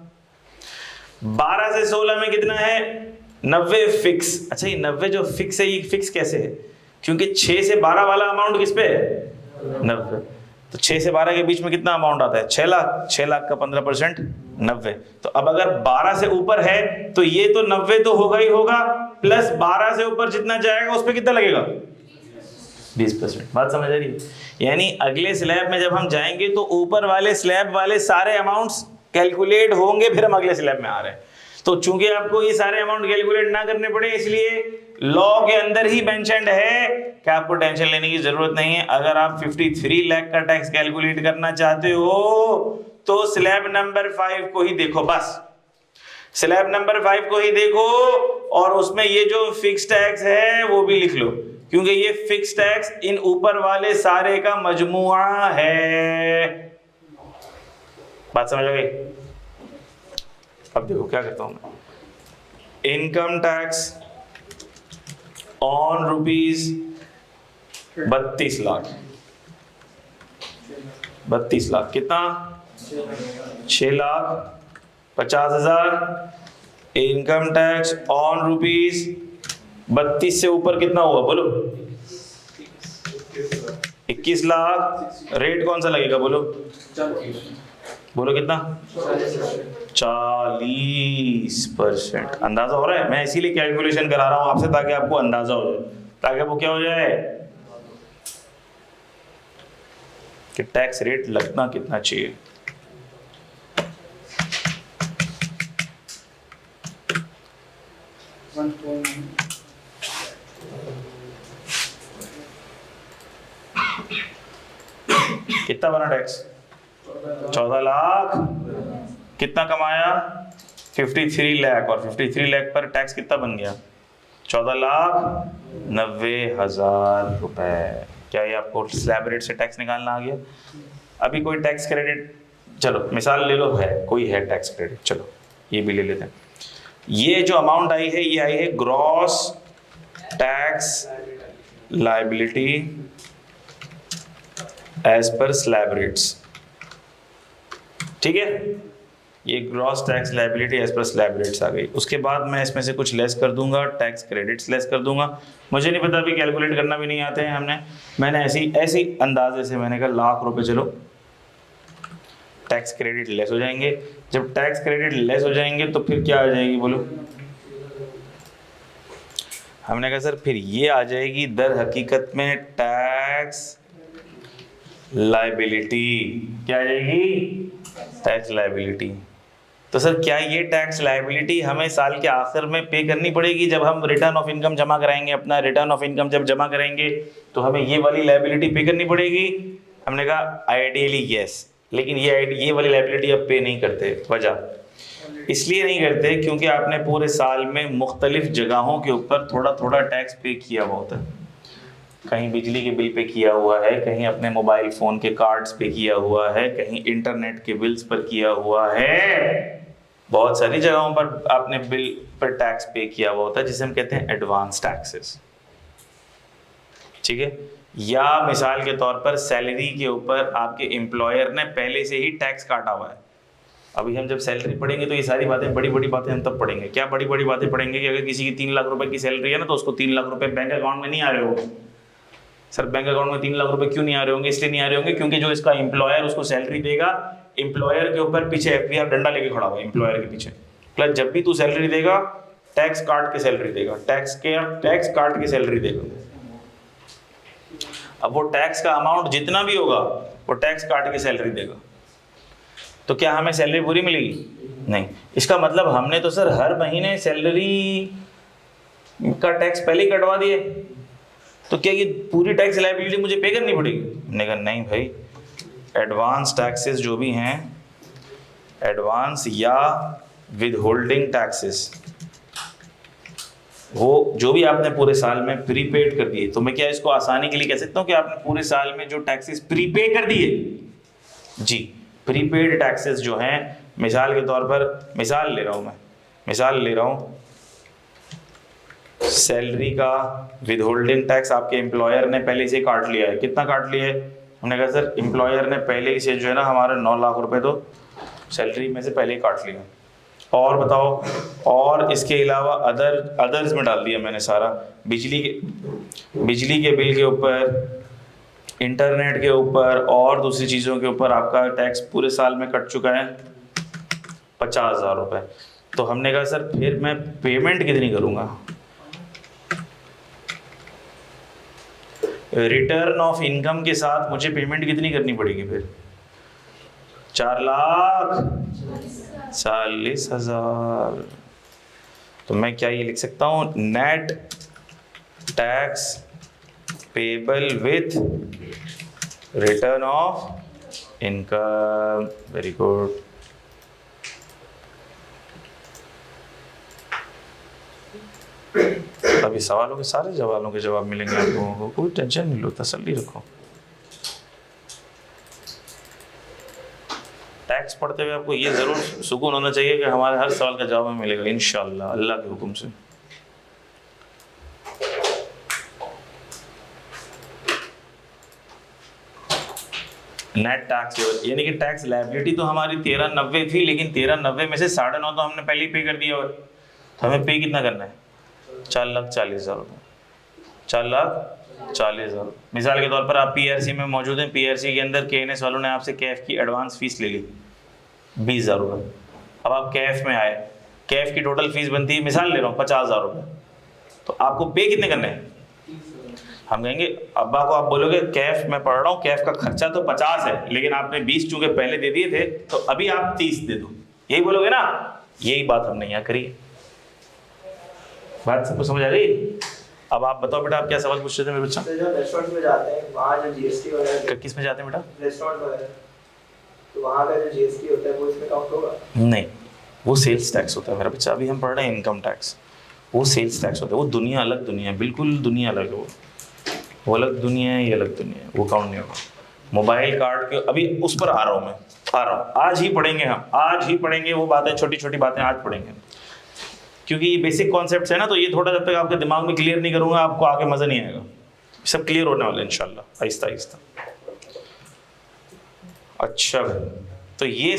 Speaker 1: 12 से 16 में कितना है? 90 फिक्स। अच्छा, ये 90 जो फिक्स है, ये फिक्स कैसे है? क्योंकि 6 से 12 वाला अमाउंट किस पे है? 90। तो 6 से 12 के बीच में कितना अमाउंट आता है? 6 लाख। 6 लाख का 15% 90। तो अब अगर 12 से ऊपर है तो ये तो 90 तो होगा ही होगा, प्लस 12 से ऊपर जितना जाएगा उस पर कितना लगेगा? 20%। बात समझ आ रही है? यानी अगले स्लैब में जब हम जाएंगे तो ऊपर वाले स्लैब वाले सारे अमाउंट्स कैलकुलेट होंगे, फिर हम अगले स्लैब में आ रहे हैं। तो चूंकि आपको ये सारे अमाउंट कैलकुलेट ना करने पड़े, इसलिए लॉ के अंदर ही मेंशन्ड है कि आपको टेंशन लेने की जरूरत नहीं है। अगर आप 53 लाख का टैक्स कैलकुलेट करना चाहते हो तो स्लैब नंबर 5 को ही देखो, बस स्लैब नंबर 5 को ही देखो, और उसमें ये जो फिक्स टैक्स है वो भी लिख लो, क्योंकि ये फिक्स टैक्स इन ऊपर वाले सारे का मजमुआ है। बात समझ आ गई? अब देखो क्या करता हूं मैं। Income tax on rupees 32 lakh. 32 lakh कितना? 6,50,000। इनकम टैक्स ऑन रुपीज 32 से ऊपर कितना होगा? बोलो 21 लाख। रेट कौन सा लगेगा? बोलो बोलो कितना? 40%। अंदाजा हो रहा है? मैं इसीलिए कैलकुलेशन करा रहा हूं आपसे, ताकि आपको अंदाजा हो जाए, ताकि वो क्या हो जाए, कि टैक्स रेट लगना कितना चाहिए। कितना बना टैक्स? 14 लाख। कितना कमाया? 53 लाख। और 53 लाख पर टैक्स कितना बन गया? 14,90,000 रुपए। क्या ये आपको स्लैब रेट से टैक्स निकालना आ गया? अभी कोई टैक्स क्रेडिट, चलो मिसाल ले लो, है कोई है टैक्स क्रेडिट, चलो ये भी ले लेते हैं। ये जो अमाउंट आई है, ये आई है gross tax liability as per slab rates. ठीक है, ये gross tax liability as per slab rates आ गई। उसके बाद मैं इसमें से कुछ लेस कर दूंगा, टैक्स क्रेडिट्स लेस कर दूंगा। मुझे नहीं पता, अभी कैलकुलेट करना भी नहीं आते हैं मैंने ऐसी अंदाजे से मैंने कहा लाख रुपए, चलो टैक्स क्रेडिट लेस हो जाएंगे। जब टैक्स क्रेडिट लेस हो जाएंगे तो फिर क्या आ जाएगी बोलो? हमने कहा सर फिर ये आ जाएगी दर हकीकत में टैक्स लायबिलिटी। क्या आ जाएगी? Tax liability. तो सर क्या ये टैक्स लायबिलिटी हमें साल के आखिर में पे करनी पड़ेगी? जब हम रिटर्न ऑफ इनकम जमा कराएंगे, अपना रिटर्न ऑफ इनकम जब जमा करेंगे तो हमें ये वाली लायबिलिटी पे करनी पड़ेगी? हमने कहा आइडियली यस, लेकिन ये वाली लायबिलिटी अब पे नहीं करते। वजह इसलिए नहीं करते क्योंकि आपने पूरे साल में मुख्तलिफ जगहों के ऊपर थोड़ा थोड़ा टैक्स पे किया हुआ होता है। कहीं बिजली के बिल पे किया हुआ है, कहीं अपने मोबाइल फ़ोन के कार्ड्स पे किया हुआ है, कहीं इंटरनेट के बिल्स पर किया हुआ है। बहुत सारी जगहों पर आपने बिल पर टैक्स पे किया हुआ होता है, जिसे हम कहते हैं एडवांस टैक्सेस। ठीक है, या मिसाल के तौर पर सैलरी के ऊपर आपके एम्प्लॉयर ने पहले से ही टैक्स काटा हुआ है। अभी हम जब सैलरी पढ़ेंगे तो ये सारी बातें, बड़ी बड़ी बातें हम तब पढ़ेंगे। क्या बड़ी बड़ी बातें पढ़ेंगे कि अगर किसी की 3 लाख रुपए की सैलरी है ना, तो उसको 3 लाख रुपए बैंक अकाउंट में नहीं आ रहे होंगे। सर बैंक अकाउंट में 3 लाख रुपए क्यों नहीं आ रहे होंगे? इसलिए नहीं आ रहे होंगे क्योंकि जो इसका एम्प्लॉयर उसको सैलरी देगा, एम्प्लॉयर के ऊपर पीछे एफबीआर डंडा लेके खड़ा हुआ है एम्प्लॉयर के पीछे। प्लस जब भी तू सैलरी देगा, टैक्स काट के सैलरी देगा, टैक्स काट के सैलरी देगा। अब वो टैक्स का अमाउंट जितना भी होगा वो टैक्स काट के सैलरी देगा। तो क्या हमें सैलरी पूरी मिलेगी? नहीं। इसका मतलब हमने तो सर हर महीने सैलरी का टैक्स पहले ही कटवा दिए, तो क्या ये पूरी टैक्स लायबिलिटी मुझे पे करनी पड़ेगी? हमने कहा नहीं भाई, एडवांस टैक्सेस जो भी हैं, एडवांस या विद होल्डिंग टैक्सेस, वो जो भी आपने पूरे साल में प्रीपेड कर दिए, तो मैं क्या इसको आसानी के लिए कह सकता हूँ कि आपने पूरे साल में जो टैक्सेस प्रीपे कर दिए, जी प्रीपेड टैक्सेस जो हैं, मिसाल के तौर पर मिसाल ले रहा हूँ सैलरी का विद होल्डिंग टैक्स आपके एम्प्लॉयर ने पहले से काट लिया है। कितना काट लिया है? हमने कहा सर एम्प्लॉयर ने पहले ही से जो है ना हमारे 9 लाख रुपए तो सैलरी में से पहले ही काट लिया। और बताओ, और इसके अलावा अदर्स में डाल दिया मैंने सारा। बिजली के बिल के ऊपर, इंटरनेट के ऊपर और दूसरी चीज़ों के ऊपर आपका टैक्स पूरे साल में कट चुका है 50,000 रुपये। तो हमने कहा सर फिर मैं पेमेंट कितनी करूँगा? रिटर्न ऑफ इनकम के साथ मुझे पेमेंट कितनी करनी पड़ेगी फिर? 4,40,000। तो मैं क्या ये लिख सकता हूँ, net tax payable with return of income. Very good. अभी सवालों के सारे सवालों के जवाब मिलेंगे आप लोगों को, कोई टेंशन नहीं लो, तसल्ली रखो। टैक्स पढ़ते हुए आपको ये ज़रूर सुकून होना चाहिए कि हमारे हर सवाल का जवाब हमें मिलेगा इंशाअल्लाह, अल्लाह के हुक्म से। नेट टैक्स यानी कि टैक्स लायबिलिटी तो हमारी 1390 थी, लेकिन 1390 में से 9.5 तो हमने पहले ही पे कर दिया। और तो हमें पे कितना करना है? 4,40,000 रुपये। 4,40,000। मिसाल के तौर पर आप पीआरसी में मौजूद हैं, पीआरसी के अंदर केएनएस वालों ने आपसे कैफ की एडवांस फीस ले ली 20,000 रुपये। अब आप कैफ में आए, कैफ की टोटल फीस बनती है, मिसाल ले रहा हूँ 50,000 रुपये। तो आपको पे कितने करने हैं? हम कहेंगे अब्बा को, आप बोलोगे कैफ मैं पढ़ रहा हूँ, कैफ का खर्चा तो 50 है, लेकिन आपने 20 चूंकि पहले दे दिए थे तो अभी आप 30 दे दो, यही बोलोगे ना। यही बात हमने यहाँ करी। बात सबको समझ आ गई? अब आप बताओ बेटा, आप क्या सवाल पूछ रहे थे मेरे बच्चा?
Speaker 2: तो जो रेस्टोरेंट में जाते हैं वहाँ जो जीएसटी वगैरह,
Speaker 1: किस में जाते हैं बेटा?
Speaker 2: रेस्टोरेंट वगैरह, तो वहाँ का जो जीएसटी होता है वो इसमें काउंट होगा?
Speaker 1: नहीं, वो सेल्स टैक्स होता है मेरा बच्चा। अभी हम पढ़ रहे हैं इनकम टैक्स, वो सेल्स टैक्स होता है। वो दुनिया अलग दुनिया है, बिल्कुल दुनिया अलग है। वो अलग दुनिया है, ये अलग दुनिया है, वो काउंट नहीं होगा। मोबाइल कार्ड के अभी उस पर आ रहा हूँ मैं, आ रहा हूँ। आज ही पढ़ेंगे हम, आज ही पढ़ेंगे वो बातें, छोटी छोटी बातें आज पढ़ेंगे, क्योंकि ये बेसिक कॉन्सेप्ट्स है ना, तो ये थोड़ा जब तक आपके दिमाग में क्लियर नहीं करूँगा आपको आगे मज़ा नहीं आएगा। सब क्लियर होने वाला है इंशाल्लाह, आहिस्ता आहिस्ता। अच्छा भाई, तो ये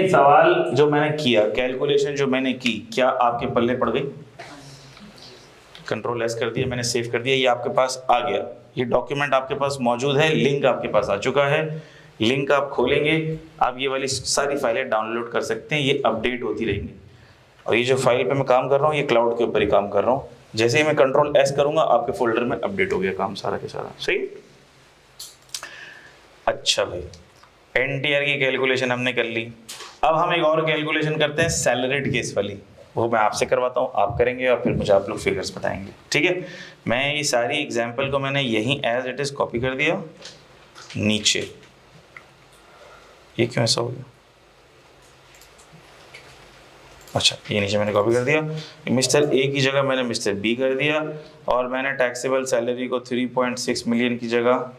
Speaker 1: सवाल जो मैंने किया, कैलकुलेशन जो मैंने की, क्या आपके पल्ले पड़ गई? कंट्रोल एस कर दिया मैंने, सेव कर दिया, ये आपके पास आ गया। ये डॉक्यूमेंट आपके पास मौजूद है, लिंक आपके पास आ चुका है। लिंक आप खोलेंगे, आप ये वाली सारी फाइलें डाउनलोड कर सकते हैं, ये अपडेट होती रहेंगी। और ये जो फाइल पे मैं काम कर रहा हूँ, ये क्लाउड के ऊपर ही काम कर रहा हूँ। जैसे ही मैं कंट्रोल एस करूँगा, आपके फोल्डर में अपडेट हो गया काम सारा के सारा। सही। अच्छा भाई, एनटीआर की कैलकुलेशन हमने कर ली। अब हम एक और कैलकुलेशन करते हैं, सैलरीड केस वाली। वो मैं आपसे करवाता हूँ, आप करेंगे और फिर मुझे आप लोग फिगर्स बताएंगे, ठीक है। मैं ये सारी एग्जाम्पल को मैंने यहीं एज इट इज़ कॉपी कर दिया नीचे। ये क्यों ऐसा हो गया? अच्छा, ये नीचे मैंने कॉपी कर दिया, मिस्टर ए की जगह मैंने मिस्टर बी कर दिया, और मैंने टैक्सेबल सैलरी को 3.6 मिलियन की जगह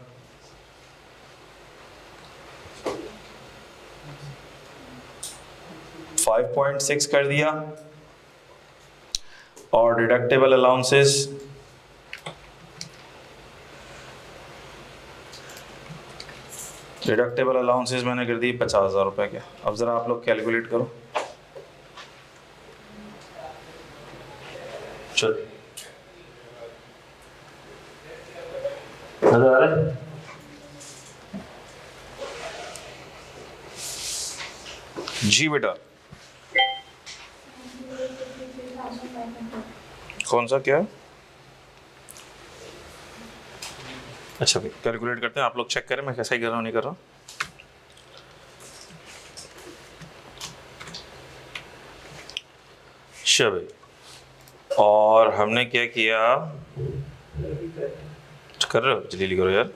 Speaker 1: 5.6 कर दिया, और डिडक्टेबल अलाउंसेस मैंने कर दिए 50,000 रुपए के। अब जरा आप लोग कैलकुलेट करो। चल नजर आ रहा है? जी बेटा, कौन सा क्या? अच्छा भाई, कैलकुलेट करते हैं, आप लोग चेक करें मैं कैसा ही कर रहा हूँ नहीं कर रहा हूँ। अच्छा भाई, और हमने क्या किया, कर रहे हो जल्दी करो यार।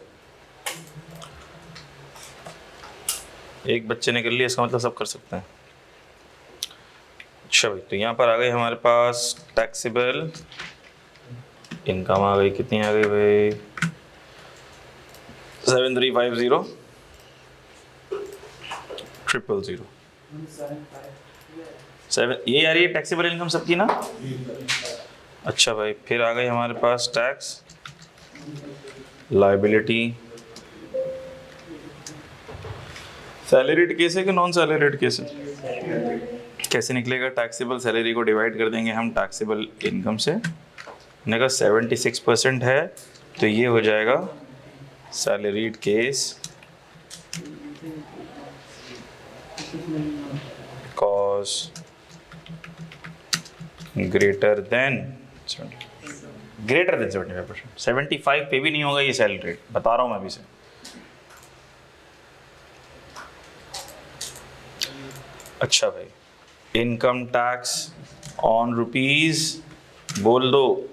Speaker 1: एक बच्चे ने कर लिया, इसका मतलब सब कर सकते हैं। अच्छा भाई, तो यहाँ पर आ गई हमारे पास टैक्सेबल इनकम आ गई। कितनी आ गई भाई? 7350 000 7। ये आ रही है टैक्सेबल इनकम सबकी ना? अच्छा भाई, फिर आ गई हमारे पास टैक्स लायबिलिटी। सैलरीड केस है कि नॉन सैलरीड केस है? कैसे निकलेगा? टैक्सेबल सैलरी को डिवाइड कर देंगे हम टैक्सेबल इनकम से। मैंने कहा 76% है, तो ये हो जाएगा salaried case because greater than 75%। 75 पे भी नहीं होगा ये सैलरी रेट, बता रहा हूँ मैं अभी से। अच्छा भाई, इनकम टैक्स ऑन रुपीज बोल दो,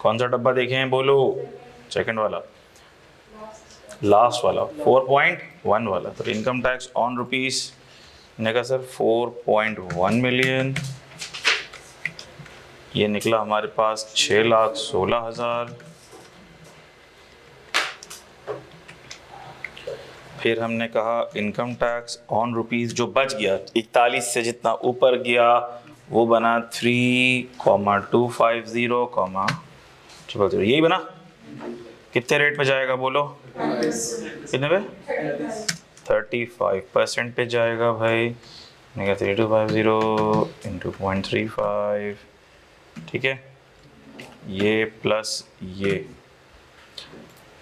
Speaker 1: कौन सा डब्बा देखे हैं बोलो? सेकंड वाला, लास्ट वाला, 4.1 वाला। तो इनकम टैक्स ऑन रुपीज ने कहा सर 4.1 मिलियन, ये निकला हमारे पास 6,16,000। फिर हमने कहा इनकम टैक्स ऑन रुपीज़ जो बच गया 41 से जितना ऊपर गया वो बना 3,250, यही बना। कितने रेट पे जाएगा बोलो? कितने पे? 35% पे जाएगा भाई। 3250 इंटू 0.35, ठीक है। ये प्लस ये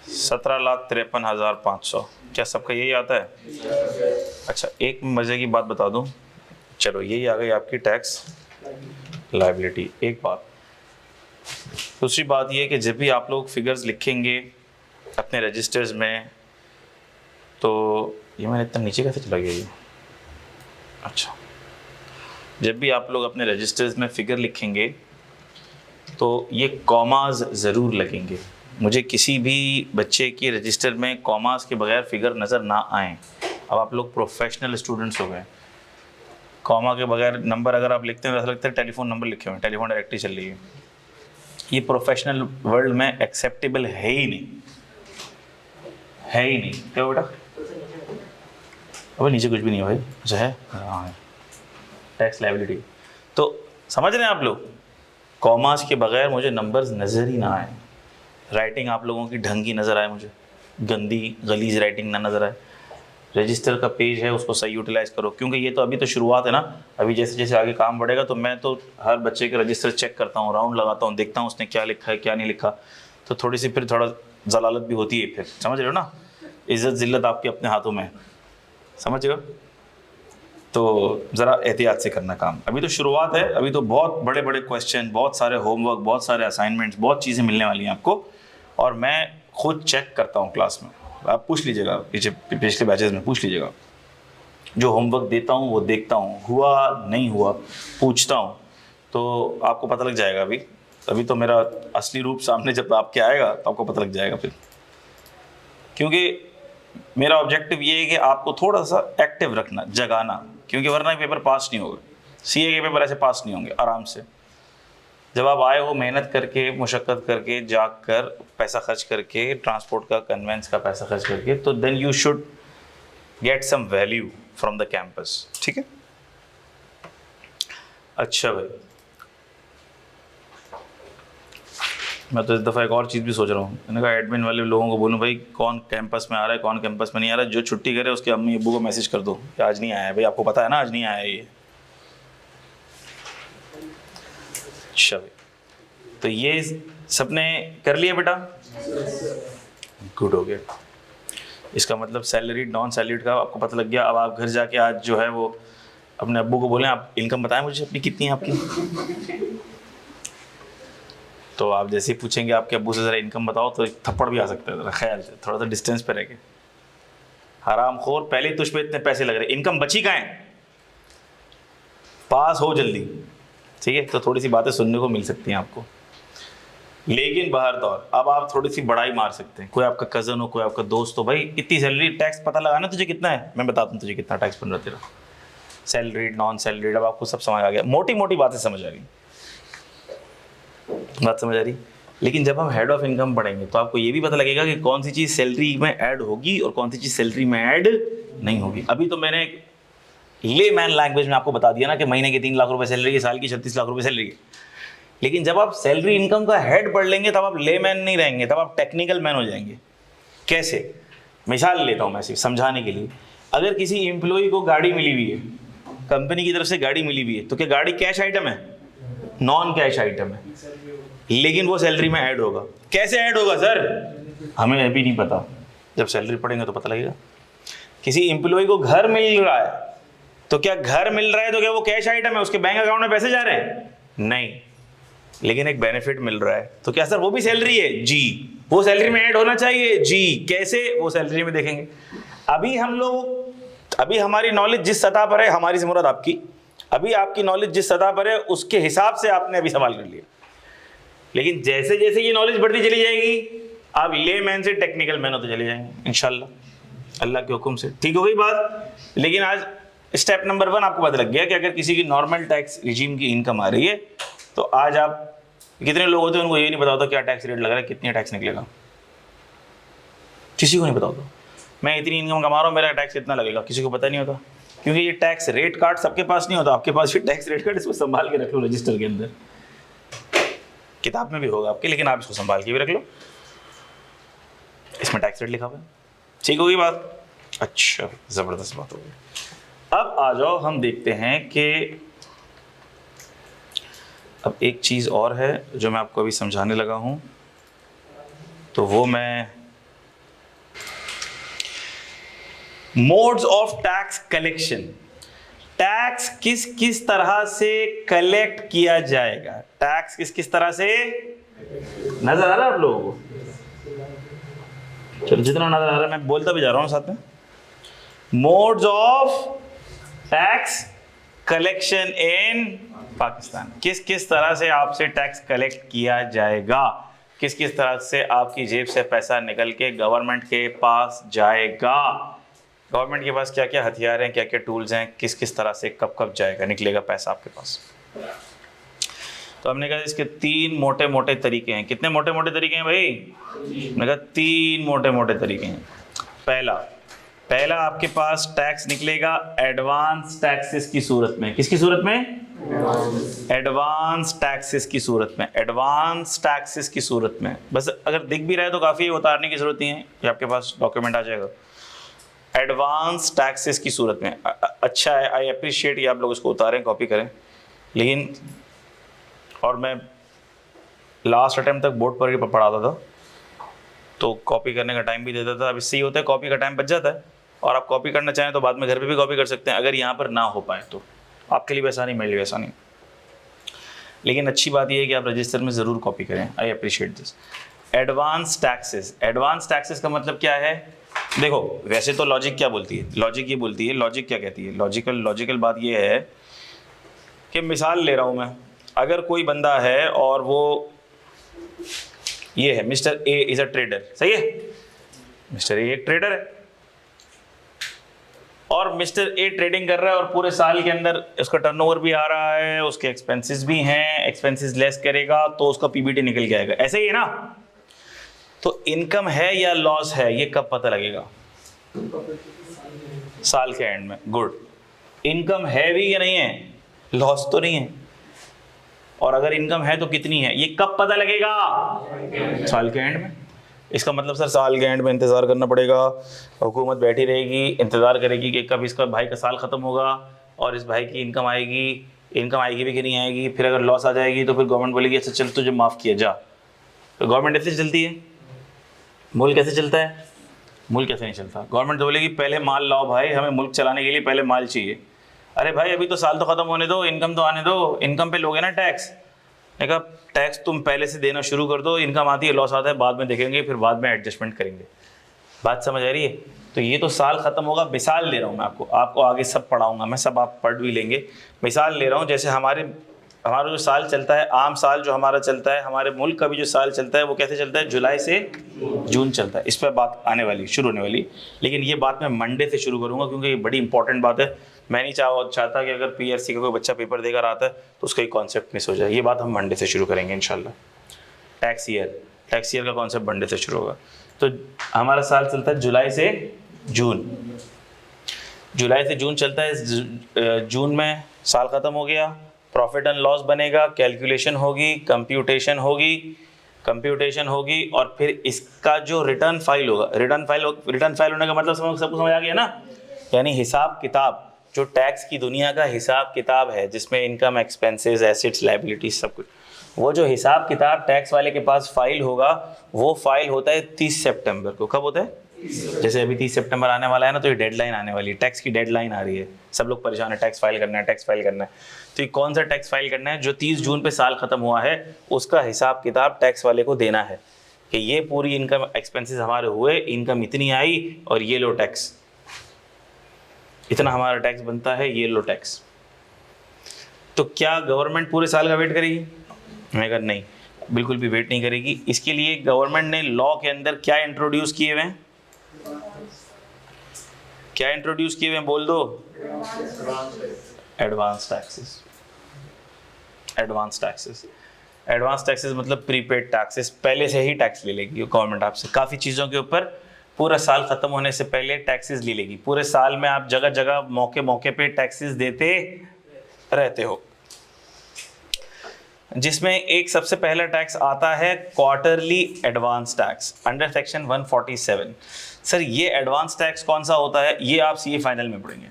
Speaker 1: 17,53,500। क्या सबका यही आता है? अच्छा, एक मज़े की बात बता दूं, चलो यही आ गई आपकी टैक्स लायबिलिटी। एक बात, दूसरी बात ये कि जब भी आप लोग फिगर्स लिखेंगे अपने रजिस्टर्स में, तो ये मैंने इतना नीचे कैसे चला गया ये, अच्छा, जब भी आप लोग अपने रजिस्टर्स में फ़िगर लिखेंगे तो ये कॉमास ज़रूर लगेंगे। मुझे किसी भी बच्चे के रजिस्टर में कॉमास के बगैर फ़िगर नज़र ना आए। अब आप लोग प्रोफेशनल स्टूडेंट्स हो गए, कॉमा के बगैर नंबर अगर आप लिखते हैं वैसा लगता है टेलीफोन नंबर लिखे हुए हैं, टेलीफोन डायरेक्टरी चल रही है। ये प्रोफेशनल वर्ल्ड में एक्सेप्टेबल है ही नहीं, है ही नहीं। क्या बेटा? अबे नीचे कुछ भी नहीं है भाई। अच्छा है, हाँ है, टैक्स लायबिलिटी। तो समझ रहे हैं आप लोग, कॉमास के बगैर मुझे नंबर्स नज़र ही ना आए, राइटिंग आप लोगों की ढंग की नज़र आए, मुझे गंदी गलीज राइटिंग ना नज़र आए। रजिस्टर का पेज है उसको सही यूटिलाइज़ करो, क्योंकि ये तो अभी तो शुरुआत है ना। अभी जैसे जैसे आगे काम बढ़ेगा तो मैं तो हर बच्चे के रजिस्टर चेक करता हूँ, राउंड लगाता हूँ, देखता हूँ उसने क्या लिखा है क्या नहीं लिखा, तो थोड़ी सी फिर थोड़ा जलालत भी होती है, फिर समझ रहे हो ना, इज़्ज़त ज़िल्लत आपके अपने हाथों में, समझ रहे हो। तो ज़रा एहतियात से करना काम, अभी तो शुरुआत है, अभी तो बहुत बड़े बड़े क्वेश्चन, बहुत सारे होमवर्क, बहुत सारे असाइनमेंट्स, बहुत चीज़ें मिलने वाली हैं आपको। और मैं खुद चेक करता हूँ क्लास में, आप पूछ लीजिएगा पिछले बैचेस में, पूछ लीजिएगा, जो होमवर्क देता हूँ वो देखता हूँ, हुआ नहीं हुआ पूछता हूँ, तो आपको पता लग जाएगा। अभी तो मेरा असली रूप सामने जब आपके आएगा तो आपको पता लग जाएगा फिर, क्योंकि मेरा ऑब्जेक्टिव ये है कि आपको थोड़ा सा एक्टिव रखना, जगाना, क्योंकि वरना पेपर पास नहीं होगा। सीए के पेपर ऐसे पास नहीं होंगे आराम से। जब आप आए हो मेहनत करके, मुशक्क़त करके, जाग कर, पैसा खर्च करके, ट्रांसपोर्ट का, कन्वेंस का पैसा खर्च करके, तो then you should get some value from the campus, ठीक है। अच्छा भाई, मैं तो इस दफ़ा एक और चीज़ भी सोच रहा हूँ, मैंने कहा एडमिन वाले लोगों को बोलूँ भाई कौन कैंपस में आ रहा है, कौन कैंपस में नहीं आ रहा है, जो छुट्टी करे उसके अम्मी अब्बू को मैसेज कर दो कि आज नहीं आया है भाई, आपको पता है ना आज नहीं आया है ये। अच्छा भाई, तो ये सबने कर लिया बेटा, गुड हो गया। इसका मतलब सैलरीड नॉन सैलरीड का आपको पता लग गया। अब आप घर जाके आज जो है वो अपने अब्बू को बोलें आप इनकम बताएं मुझे अपनी कितनी है आपकी। तो आप जैसे ही पूछेंगे आपके अब्बू से ज़रा इनकम बताओ तो थप्पड़ भी आ सकता है, ज़रा ख्याल से, थोड़ा सा डिस्टेंस पे रह के। हराम खोर, पहले ही तुझ पे इतने पैसे लग रहे, इनकम बची कहाँ है, पास हो जल्दी, ठीक है। तो थोड़ी सी बातें सुनने को मिल सकती हैं आपको, लेकिन बाहर दौर अब आप थोड़ी सी बड़ाई मार सकते हैं। कोई आपका कज़न हो, कोई आपका दोस्त हो, भाई इतनी सैलरी, टैक्स पता लगाना तुझे कितना है, मैं बताता हूँ तुझे कितना टैक्स बन रहा तेरा, सैलरीड नॉन सैलरीड। अब आपको सब समझ आ गया, मोटी मोटी बातें समझ आ गई, बात समझ आ रही। लेकिन जब हम हेड ऑफ इनकम पढ़ेंगे तो आपको ये भी पता लगेगा कि कौन सी चीज़ सैलरी में ऐड होगी और कौन सी चीज़ सैलरी में ऐड नहीं होगी। अभी तो मैंने ले मैन लैंग्वेज में आपको बता दिया ना कि महीने की 3 लाख रुपए सैलरी है, साल की 36 लाख रुपए सैलरी है। लेकिन जब आप सैलरी इनकम का हेड पढ़ लेंगे तब आप ले मैन नहीं रहेंगे, तब आप टेक्निकल मैन हो जाएंगे। कैसे? मिसाल लेता हूँ मैं सिर्फ समझाने के लिए। अगर किसी एम्प्लॉय को गाड़ी मिली हुई है, कंपनी की तरफ से गाड़ी मिली हुई है, तो क्या गाड़ी कैश आइटम है? नॉन कैश आइटम है, लेकिन वो सैलरी में ऐड होगा। कैसे ऐड होगा सर? हमें अभी नहीं पता, जब सैलरी पढ़ेंगे तो पता लगेगा। किसी एम्प्लॉय को घर मिल रहा है, तो क्या घर मिल रहा है तो क्या वो कैश आइटम है, उसके बैंक अकाउंट में पैसे जा रहे हैं? नहीं, लेकिन एक बेनिफिट मिल रहा है, तो क्या सर वो भी सैलरी है? जी, वो सैलरी में ऐड होना चाहिए। जी, कैसे? वो सैलरी में देखेंगे। अभी हमारी नॉलेज जिस सतह पर है, हमारी से मुराद आपकी, अभी आपकी नॉलेज जिस सतह पर है उसके हिसाब से आपने अभी सवाल कर लिया। लेकिन जैसे जैसे ये नॉलेज बढ़ती चली जाएगी, आप ले मैन से टेक्निकल मैन होते चले जाएंगे इंशाल्लाह, अल्लाह के हुक्म से। ठीक हो गई बात? लेकिन आज स्टेप नंबर 1 आपको पता लग गया कि अगर किसी की नॉर्मल टैक्स रिजीम की इनकम आ रही है, तो आज आप कितने लोग होते हैं उनको ये नहीं पता होता क्या टैक्स रेट लग रहा है, कितनी टैक्स निकलेगा, किसी को नहीं पता होता। मैं इतनी इनकम कमा रहा हूँ, मेरा टैक्स कितना लगेगा, किसी को पता नहीं होता, क्योंकि ये टैक्स रेट कार्ड सबके पास नहीं होता। आपके पास भी टैक्स रेट कार्ड, इसको संभाल के रख लो रजिस्टर के अंदर, किताब में भी होगा आपके, लेकिन आप इसको संभाल के भी रख लो, इसमें टैक्स रेट लिखा हुआ है। ठीक होगी बात? अच्छा, ज़बरदस्त बात होगी। अब आ जाओ, हम देखते हैं कि अब एक चीज़ और है जो मैं आपको अभी समझाने लगा हूँ, तो वो मैं modes of tax collection, tax किस किस तरह से कलेक्ट किया जाएगा, टैक्स किस किस तरह से नजर आ रहा है आप लोगों को? चलो जितना नजर आ रहा है मैं बोलता भी जा रहा हूँ साथ में। Modes of tax collection in Pakistan, किस किस तरह से आपसे टैक्स कलेक्ट किया जाएगा, किस किस तरह से आपकी जेब से पैसा निकल के गवर्नमेंट के पास जाएगा, गवर्नमेंट के पास क्या क्या हथियार हैं, क्या क्या टूल्स हैं, किस किस तरह से कब कब जाएगा, निकलेगा पैसा आपके पास। तो हमने कहा इसके 3 मोटे मोटे तरीके हैं। कितने मोटे मोटे तरीके हैं भाई? मैंने कहा 3 मोटे मोटे तरीके हैं। पहला आपके पास टैक्स निकलेगा एडवांस टैक्सेस की सूरत में। किसकी सूरत में? एडवांस टैक्सेस की सूरत में। एडवांस टैक्सेस की सूरत में, बस अगर दिख भी रहा है तो काफ़ी उतारने की जरूरत नहीं है, ये आपके पास डॉक्यूमेंट आ जाएगा। एडवांस टैक्सेस की सूरत में अच्छा है, आई अप्रिशिएट ये आप लोग इसको उतारें, कॉपी करें, लेकिन और मैं लास्ट अटेम्प्ट तक बोर्ड पर ही पढ़ाता था तो कॉपी करने का टाइम भी देता था। अब इससे ये होता है कॉपी का टाइम बच जाता है, और आप कॉपी करना चाहें तो बाद में घर पे भी कॉपी कर सकते हैं, अगर यहाँ पर ना हो पाए तो। आपके लिए वैसा नहीं, मेरे लिए वैसा नहीं, लेकिन अच्छी बात यह है कि आप रजिस्टर में ज़रूर कॉपी करें। I appreciate this. Advance taxes, advance taxes का मतलब क्या है? देखो वैसे तो लॉजिक क्या बोलती है, लॉजिक ये बोलती है, लॉजिक क्या कहती है, लॉजिकल बात ये है कि मिसाल ले रहा हूँ मैं, अगर कोई बंदा है और वो ये है mister A is a trader, सही है, मिस्टर ए एक ट्रेडर है और मिस्टर ए ट्रेडिंग कर रहा है और पूरे साल के अंदर उसका टर्नओवर भी आ रहा है, उसके एक्सपेंसेस भी हैं, एक्सपेंसेस लेस करेगा तो उसका पीबीटी निकल के आएगा, ऐसे ही है ना? तो इनकम है या लॉस है ये कब पता लगेगा? साल के एंड में। गुड। इनकम है भी या नहीं है? लॉस तो नहीं है, और अगर इनकम है तो कितनी है ये कब पता लगेगा? साल के एंड में। इसका मतलब सर साल के एंड में इंतज़ार करना पड़ेगा, हुकूमत बैठी रहेगी इंतज़ार करेगी कि कब इसका भाई का साल ख़त्म होगा और इस भाई की इनकम आएगी भी कि नहीं आएगी, फिर अगर लॉस आ जाएगी तो फिर गवर्नमेंट बोलेगी अच्छा चल तुझे माफ़ किया जा। तो गवर्नमेंट ऐसे चलती है? मुल्क कैसे चलता है? मुल्क कैसे नहीं चलता? गवर्नमेंट तो बोलेगी पहले माल लाओ भाई, हमें मुल्क चलाने के लिए पहले माल चाहिए। अरे भाई अभी तो साल तो ख़त्म होने दो, इनकम तो आने दो, इनकम पे लोगे ना टैक्स। मैं कहा टैक्स तुम पहले से देना शुरू कर दो, इनकम आती है लॉस आता है बाद में देखेंगे, फिर बाद में एडजस्टमेंट करेंगे। बात समझ आ रही है? तो ये तो साल ख़त्म होगा, मिसाल ले रहा हूँ मैं आपको आगे सब पढ़ाऊँगा मैं, सब आप पढ़ भी लेंगे। मिसाल ले रहा हूँ, जैसे हमारा जो साल चलता है, आम साल जो हमारा चलता है, हमारे मुल्क का भी जो साल चलता है वो कैसे चलता है? जुलाई से जून चलता है। इस पर बात आने वाली, शुरू होने वाली, लेकिन ये बात मैं मंडे से शुरू करूँगा क्योंकि ये बड़ी इंपॉर्टेंट बात है। मैं नहीं चाहता कि अगर पीआरसी का कोई बच्चा पेपर देकर आता है तो उसका ही कॉन्सेप्ट मिस हो जाए। ये बात हम मंडे से शुरू करेंगे इंशाल्लाह। टैक्स ईयर का कॉन्सेप्ट मंडे से शुरू होगा। तो हमारा साल चलता है जुलाई से जून, जुलाई से जून चलता है। जून में साल ख़त्म हो गया, प्रॉफिट एंड लॉस बनेगा, कैलकुलेशन होगी, कंप्यूटेशन होगी और फिर इसका जो रिटर्न फाइल होगा, रिटर्न फाइल होने का मतलब सबको समझ आ गया ना? यानी हिसाब किताब, जो टैक्स की दुनिया का हिसाब किताब है जिसमें इनकम, एक्सपेंसेस, एसेट्स, लायबिलिटीज सब कुछ, वो जो हिसाब किताब टैक्स वाले के पास फाइल होगा, वो फाइल होता है 30 सितंबर को। कब होता है? जैसे अभी 30 सितंबर आने वाला है ना, तो ये डेडलाइन आने वाली है, टैक्स की डेडलाइन आ रही है, सब लोग परेशान है, टैक्स फाइल करना है। तो ये कौन सा टैक्स फाइल करना है? जो 30 जून पे साल ख़त्म हुआ है उसका हिसाब किताब टैक्स वाले को देना है कि ये पूरी इनकम, एक्सपेंसेस हमारे हुए, इनकम इतनी आई और ये लो टैक्स, इतना हमारा टैक्स बनता है, ये लो टैक्स। तो क्या गवर्नमेंट पूरे साल का वेट करेगी? मैं कहा नहीं, बिल्कुल भी वेट नहीं करेगी। इसके लिए गवर्नमेंट ने लॉ के अंदर क्या इंट्रोड्यूस किए हुए हैं? बोल दो। एडवांस टैक्सेस मतलब प्रीपेड टैक्सेस, पहले से ही टैक्स ले लेगी गवर्नमेंट आपसे काफ़ी चीज़ों के ऊपर। पूरा साल ख़त्म होने से पहले टैक्सेस ले लेगी। पूरे साल में आप जगह जगह मौके पे टैक्सेस देते रहते हो, जिसमें एक सबसे पहला टैक्स आता है quarterly advance tax under section 147। Sir ये एडवांस टैक्स कौन सा होता है? ये आप सीए फाइनल में पढ़ेंगे,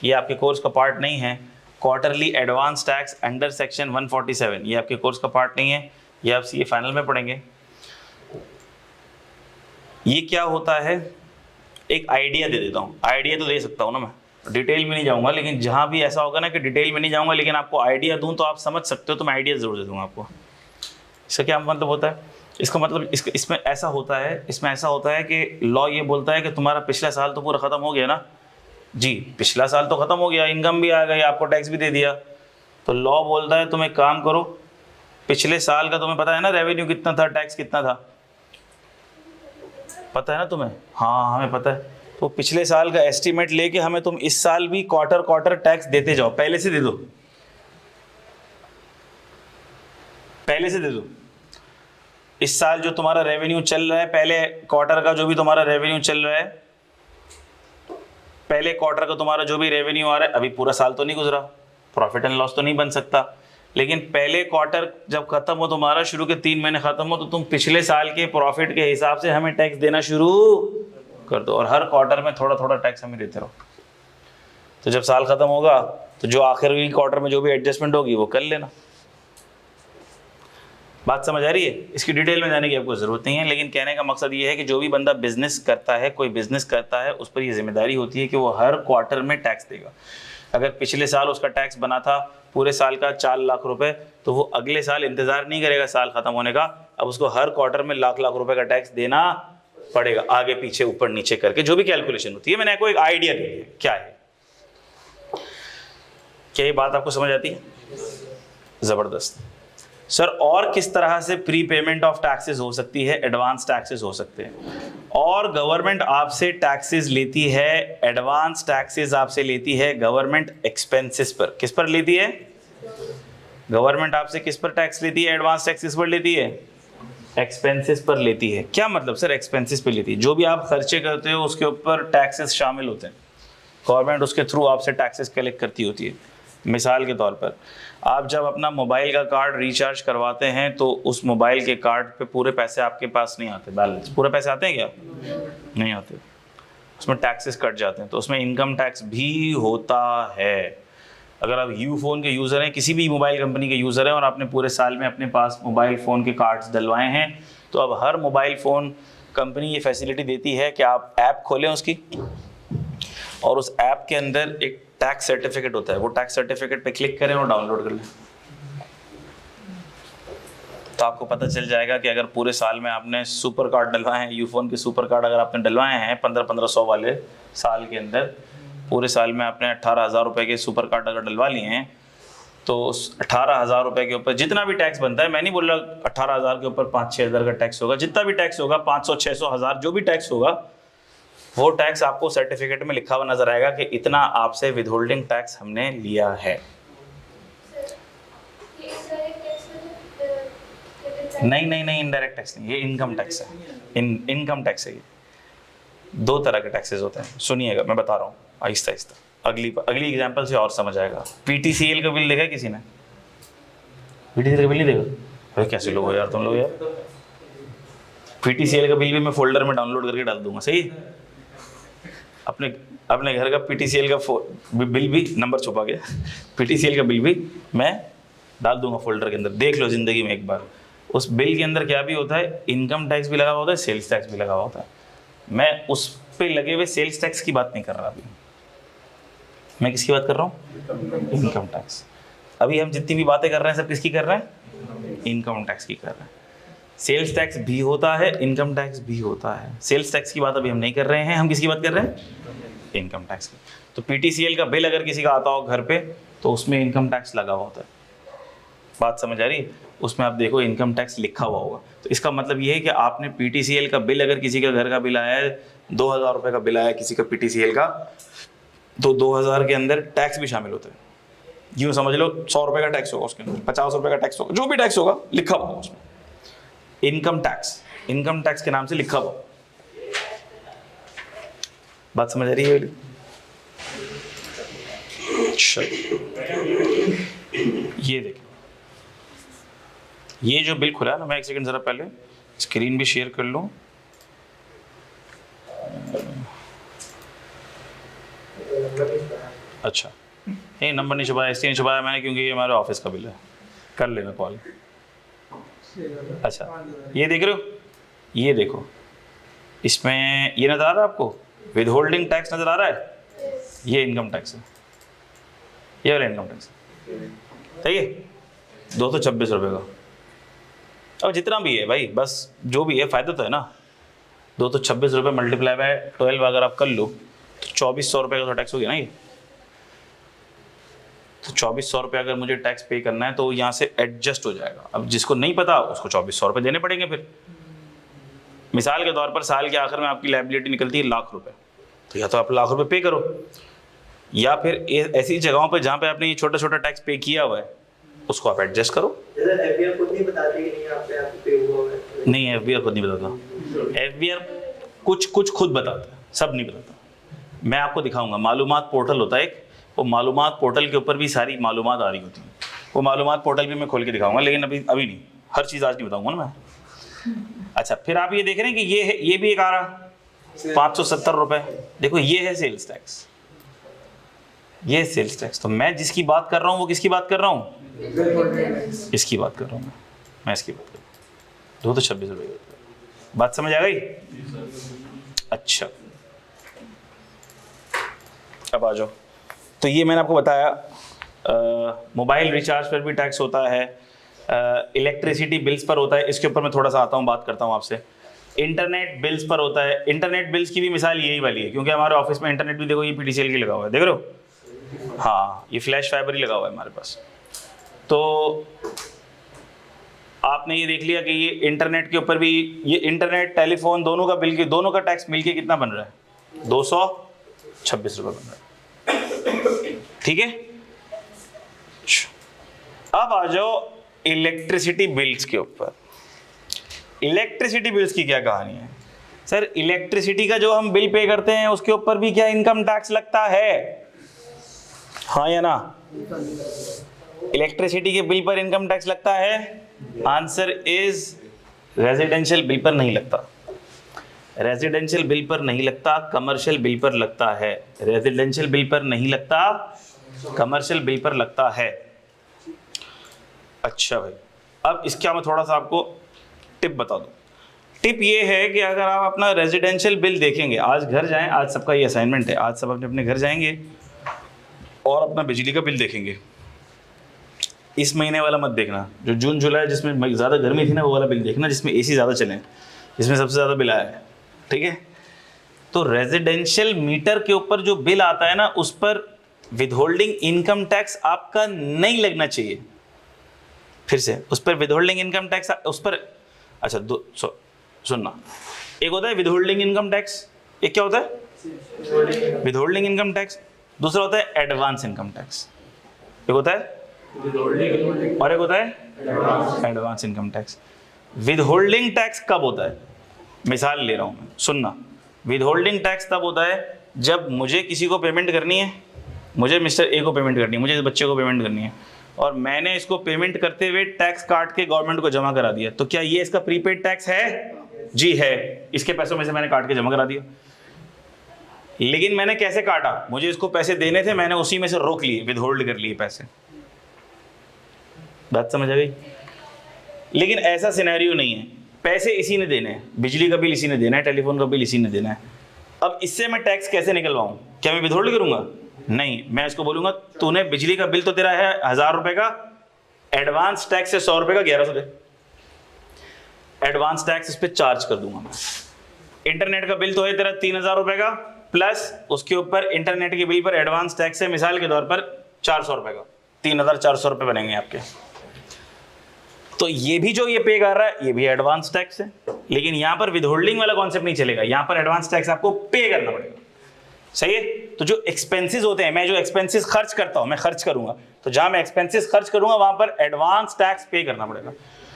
Speaker 1: ये आपके कोर्स का पार्ट नहीं है। Quarterly advance tax under section 147 ये आपके कोर्स का पार्ट नहीं है, ये आप सीए फाइनल में पढ़ेंगे। ये क्या होता है? एक आइडिया दे देता हूँ, आइडिया तो दे सकता हूँ ना मैं, डिटेल में नहीं जाऊँगा, लेकिन जहाँ भी ऐसा होगा ना कि डिटेल में नहीं जाऊँगा लेकिन आपको आइडिया दूँ तो आप समझ सकते हो, तो मैं आइडिया ज़रूर दे दूँगा आपको। इसका क्या मतलब होता है? इसका मतलब इसमें ऐसा होता है कि लॉ ये बोलता है कि तुम्हारा पिछला साल तो पूरा ख़त्म हो गया ना जी, पिछला साल तो ख़त्म हो गया, इनकम भी आ गई, आपको टैक्स भी दे दिया, तो लॉ बोलता है तुम एक काम करो, पिछले साल का तुम्हें पता है ना रेवेन्यू कितना था, टैक्स कितना था, पता है ना तुम्हें? हाँ हमें पता है। तो पिछले साल का एस्टीमेट लेके हमें तुम इस साल भी क्वार्टर टैक्स देते जाओ, पहले से दे दो, पहले से दे दो। इस साल जो तुम्हारा रेवेन्यू चल रहा है, पहले क्वार्टर का जो भी तुम्हारा रेवेन्यू चल रहा है, पहले क्वार्टर का तुम्हारा जो भी रेवेन्यू आ रहा है, अभी पूरा साल तो नहीं गुजरा, प्रॉफिट एंड लॉस तो नहीं बन सकता, लेकिन पहले क्वार्टर जब खत्म हो तुम्हारा, शुरू के 3 महीने खत्म हो, तो तुम पिछले साल के प्रॉफिट के हिसाब से हमें टैक्स देना शुरू कर दो, और हर क्वार्टर में थोड़ा थोड़ा टैक्स हमें देते रहो। तो जब साल खत्म होगा तो जो आखिरी क्वार्टर में जो भी एडजस्टमेंट होगी वो कर लेना। बात समझ आ रही है? इसकी डिटेल में जाने की आपको ज़रूरत नहीं है, लेकिन कहने का मकसद ये है कि जो भी बंदा बिजनेस करता है, कोई बिजनेस करता है, उस पर ये जिम्मेदारी होती है कि वो हर क्वार्टर में टैक्स देगा। अगर पिछले साल उसका टैक्स बना था पूरे साल का 4 लाख रुपए, तो वो अगले साल इंतज़ार नहीं करेगा साल ख़त्म होने का, अब उसको हर क्वार्टर में लाख रुपए का टैक्स देना पड़ेगा, आगे पीछे ऊपर नीचे करके जो भी कैलकुलेशन होती है। मैंने आपको एक आइडिया दे दिया क्या है। क्या ये बात आपको समझ आती है? ज़बरदस्त सर। और किस तरह से प्री पेमेंट ऑफ टैक्सेस हो सकती है, एडवांस टैक्सेस हो सकते हैं, और गवर्नमेंट आपसे टैक्सेस लेती है, एडवांस टैक्सेस आपसे लेती है गवर्नमेंट एक्सपेंसेस पर। किस पर लेती है? गवर्नमेंट आपसे किस पर टैक्स लेती है? एडवांस टैक्सेस पर लेती है, एक्सपेंसेस पर लेती है। क्या मतलब सर एक्सपेंसेस पर लेती है? जो भी आप खर्चे करते हो उसके ऊपर टैक्सेस शामिल होते हैं, गवर्नमेंट उसके थ्रू आपसे टैक्सेस कलेक्ट करती होती है। मिसाल के तौर पर आप जब अपना मोबाइल का कार्ड रिचार्ज करवाते हैं, तो उस मोबाइल के कार्ड पे पूरे पैसे आपके पास नहीं आते, बैलेंस पूरे पैसे आते हैं क्या? नहीं आते, उसमें टैक्सेस कट जाते हैं, तो उसमें इनकम टैक्स भी होता है। अगर आप यू फ़ोन के यूज़र हैं, किसी भी मोबाइल कंपनी के यूज़र हैं, और आपने पूरे साल में अपने पास मोबाइल फ़ोन के कार्ड्स डलवाए हैं, तो अब हर मोबाइल फ़ोन कंपनी ये फैसिलिटी देती है कि आप ऐप खोलें उसकी, और उस ऐप के अंदर एक टैक्स सर्टिफिकेट होता है, वो टैक्स सर्टिफिकेट पे क्लिक करें और डाउनलोड कर लें, तो आपको पता चल जाएगा कि अगर पूरे साल में आपने सुपर कार्ड डलवाए हैं, यूफोन के सुपर कार्ड अगर आपने डलवाए हैं 1500 वाले, साल के अंदर पूरे साल में आपने 18,000 रुपये के सुपर कार्ड अगर डलवा लिए हैं, तो उस 18,000 रुपये के ऊपर जितना भी टैक्स बनता है, मैं नहीं बोल रहा 18,000 के ऊपर 5-6 हज़ार का टैक्स होगा, जितना भी टैक्स होगा 500, 600, 1000 जो भी टैक्स होगा, वो टैक्स आपको सर्टिफिकेट में लिखा हुआ नजर आएगा कि इतना आपसे विदहोल्डिंग टैक्स हमने लिया है। नहीं, इनडायरेक्ट टैक्स नहीं, ये इनकम टैक्स है। इनकम टैक्स है ये। 2 तरह के टैक्सेस होते हैं, सुनिएगा मैं बता रहा हूँ आहिस्ता आहिस्ता, अगली एग्जांपल से और समझ आएगा। पीटीसीएल का बिल देखा है किसी ने? पीटीसीएल का बिल नहीं देखा? अरे कैसे लोग हो यार तुम लोग यार। पीटीसीएल का बिल भी मैं फोल्डर में डाउनलोड करके डाल दूंगा, सही? अपने घर का पीटीसीएल का बिल भी, नंबर छुपा गया, पीटीसीएल का बिल भी मैं डाल दूंगा फोल्डर के अंदर, देख लो ज़िंदगी में एक बार। उस बिल के अंदर क्या भी होता है, इनकम टैक्स भी लगा हुआ होता है, सेल्स टैक्स भी लगा हुआ होता है। मैं उस पे लगे हुए सेल्स टैक्स की बात नहीं कर रहा, अभी मैं किसकी बात कर रहा हूँ? Income tax. अभी हम जितनी भी बातें कर रहे हैं सब किसकी कर रहे हैं? इनकम टैक्स की कर रहे हैं। सेल्स टैक्स भी होता है, इनकम टैक्स भी होता है। सेल्स टैक्स की बात अभी हम नहीं कर रहे हैं, हम किसकी बात कर रहे हैं? इनकम टैक्स की। तो पीटीसीएल का बिल अगर किसी का आता हो घर पे, तो उसमें इनकम टैक्स लगा हुआ होता है। बात समझ आ रही है? उसमें आप देखो इनकम टैक्स लिखा हुआ होगा, तो इसका मतलब ये है कि आपने पीटीसीएल का बिल, अगर किसी का घर का बिल आया है, 2000 रुपये का बिल आया है किसी का पीटीसीएल का, तो 2000 के अंदर टैक्स भी शामिल होता है। यूँ समझ लो 100 रुपये का टैक्स होगा उसके अंदर, 50 रुपये का टैक्स होगा, जो भी टैक्स होगा लिखा हुआ उसमें इनकम टैक्स के नाम से लिखा हुआ। बात समझ आ रही है? ये देखिए, ये जो बिल खुला है ना, मैं एक सेकंड जरा पहले स्क्रीन भी शेयर कर लूं। अच्छा, नहीं नंबर नहीं छुपाया, इसलिए नहीं छुपाया मैंने क्योंकि ये हमारे ऑफिस का बिल है। कर लेना कॉल। अच्छा, ये देख रहे हो, ये देखो, इसमें ये नजर आ रहा है आपको, विदहोल्डिंग टैक्स नजर आ रहा है, ये इनकम टैक्स है, ये वाला इनकम टैक्स है, ठीक है, 226 रुपये का। अब जितना भी है भाई, बस जो भी है फ़ायदा तो है ना। 226 रुपये मल्टीप्लाई बाय 12 अगर आप कर लो तो 2400 रुपये का तो टैक्स हो गया ना ये। तो 2400 रुपये अगर मुझे टैक्स पे करना है तो यहाँ से एडजस्ट हो जाएगा। अब जिसको नहीं पता उसको 2400 रुपये देने पड़ेंगे। फिर मिसाल के तौर पर साल के आखिर में आपकी लायबिलिटी निकलती है लाख रुपए, तो या तो आप लाख रुपए पे करो, या फिर ऐसी जगहों पर जहाँ पे आपने ये छोटा छोटा टैक्स पे किया हुआ है उसको आप एडजस्ट करो।
Speaker 2: एफबीआर खुद नहीं बताती कि नहीं आपने आपको पे हुआ है?
Speaker 1: नहीं, एफबीआर खुद नहीं बताता। एफबीआर कुछ खुद बताता है, सब नहीं बताता। मैं आपको दिखाऊंगा, मालूमात पोर्टल होता है एक, वो मालूमात पोर्टल के ऊपर भी सारी मालूमात आ रही होती हैं। वो मालूमात पोर्टल भी मैं खोल के दिखाऊंगा, लेकिन अभी नहीं, हर चीज़ आज नहीं बताऊंगा ना मैं। अच्छा, फिर आप ये देख रहे हैं कि ये भी एक आ रहा 570 रुपये। देखो ये है सेल्स टैक्स, ये सेल्स टैक्स। तो मैं जिसकी बात कर रहा हूँ वो किसकी बात कर रहा हूँ? इसकी बात कर रहा हूँ मैं इसकी बात कर रहा हूँ। 226 रुपये। बात समझ आ गई? अच्छा, अब आ जाओ। तो ये मैंने आपको बताया, मोबाइल रिचार्ज पर भी टैक्स होता है, इलेक्ट्रिसिटी बिल्स पर होता है, इसके ऊपर मैं थोड़ा सा आता हूँ, बात करता हूँ आपसे। इंटरनेट बिल्स पर होता है। इंटरनेट बिल्स की भी मिसाल यही वाली है, क्योंकि हमारे ऑफिस में इंटरनेट भी देखो ये PTCL की लगा हुआ है, देख रहे हो? हाँ, ये फ्लैश फाइबर ही लगा हुआ है हमारे पास। तो आपने ये देख लिया कि ये इंटरनेट के ऊपर भी, ये इंटरनेट टेलीफोन दोनों का बिल के दोनों का टैक्स मिलके कितना बन रहा है? 226 रुपये बन रहा है। ठीक है, अब आ जाओ इलेक्ट्रिसिटी बिल्स के ऊपर। इलेक्ट्रिसिटी बिल्स की क्या कहानी है? सर, इलेक्ट्रिसिटी का जो हम बिल पे करते हैं उसके ऊपर भी क्या इनकम टैक्स लगता है? हाँ या ना? इलेक्ट्रिसिटी के बिल पर इनकम टैक्स लगता है? आंसर इज रेजिडेंशियल बिल पर नहीं लगता। रेजिडेंशियल बिल पर नहीं लगता, कमर्शियल बिल पर लगता है। रेजिडेंशियल बिल पर नहीं लगता, कमर्शियल बिल पर लगता है। अच्छा भाई, अब इसका मैं थोड़ा सा आपको टिप बता दूं। टिप ये है कि अगर आप अपना रेजिडेंशियल बिल देखेंगे, आज घर जाएं, आज सबका ये असाइनमेंट है, आज सब अपने अपने घर जाएंगे और अपना बिजली का बिल देखेंगे। इस महीने वाला मत देखना, जो जून जुलाई जिसमें ज़्यादा गर्मी थी ना, वो वाला बिल देखना जिसमें AC ज़्यादा चले, जिसमें सबसे ज़्यादा बिल आया है। ठीक है, तो रेजिडेंशियल मीटर के ऊपर जो बिल आता है ना, उस पर विदहोल्डिंग इनकम टैक्स आपका नहीं लगना चाहिए। फिर से, उस पर विदहोल्डिंग इनकम टैक्स उस पर, अच्छा सुनना, एक होता है विदहोल्डिंग इनकम टैक्स, एक क्या होता है? Withholding income tax. दूसरा होता है एडवांस इनकम टैक्स। एक होता है और एक होता है advance income tax. Withholding tax कब होता है? मिसाल ले रहा हूं मैं, सुनना। विदहोल्डिंग टैक्स तब होता है जब मुझे किसी को पेमेंट करनी है, मुझे मिस्टर A को पेमेंट करनी है, मुझे इस बच्चे को पेमेंट करनी है, और मैंने इसको पेमेंट करते हुए टैक्स काट के गवर्नमेंट को जमा करा दिया। तो क्या ये इसका प्रीपेड टैक्स है? जी है। इसके पैसों में से मैंने काट के जमा करा दिया। लेकिन मैंने कैसे काटा? मुझे इसको पैसे देने थे, मैंने उसी में से रोक लिए, विदहोल्ड कर लिए पैसे। बात समझ आ गई? लेकिन ऐसा सिनेरियो नहीं है, पैसे इसी ने देने हैं, बिजली का बिल इसी ने देना है, टेलीफोन का बिल इसी ने देना है। अब इससे मैं टैक्स कैसे निकलवाऊं? क्या मैं विदहोल्ड करूंगा? नहीं, मैं इसको बोलूंगा तूने बिजली का बिल तो तेरा है 1000 रुपए का, एडवांस टैक्स से 100 रुपए का 1100 दे, एडवांस टैक्स इस पे चार्ज कर दूंगा मैं। इंटरनेट का बिल तो है तेरा 3000 रुपए का, प्लस उसके ऊपर इंटरनेट के बिल पर एडवांस टैक्स है मिसाल के तौर पर 400 रुपए का, 3400 रुपए बनेंगे आपके। तो ये भी जो ये पे कर रहा है ये भी एडवांस टैक्स है, लेकिन यहां पर विदहोल्डिंग वाला कॉन्सेप्ट नहीं चलेगा, यहां पर एडवांस टैक्स आपको पे करना पड़ेगा। सही है? तो जो एक्सपेंसेस होते हैं, मैं जो एक्सपेंसेस खर्च करता हूं, मैं खर्च करूंगा, तो जहां मैं एक्सपेंसेस खर्च करूंगा वहां पर एडवांस टैक्स पे करना पड़ेगा।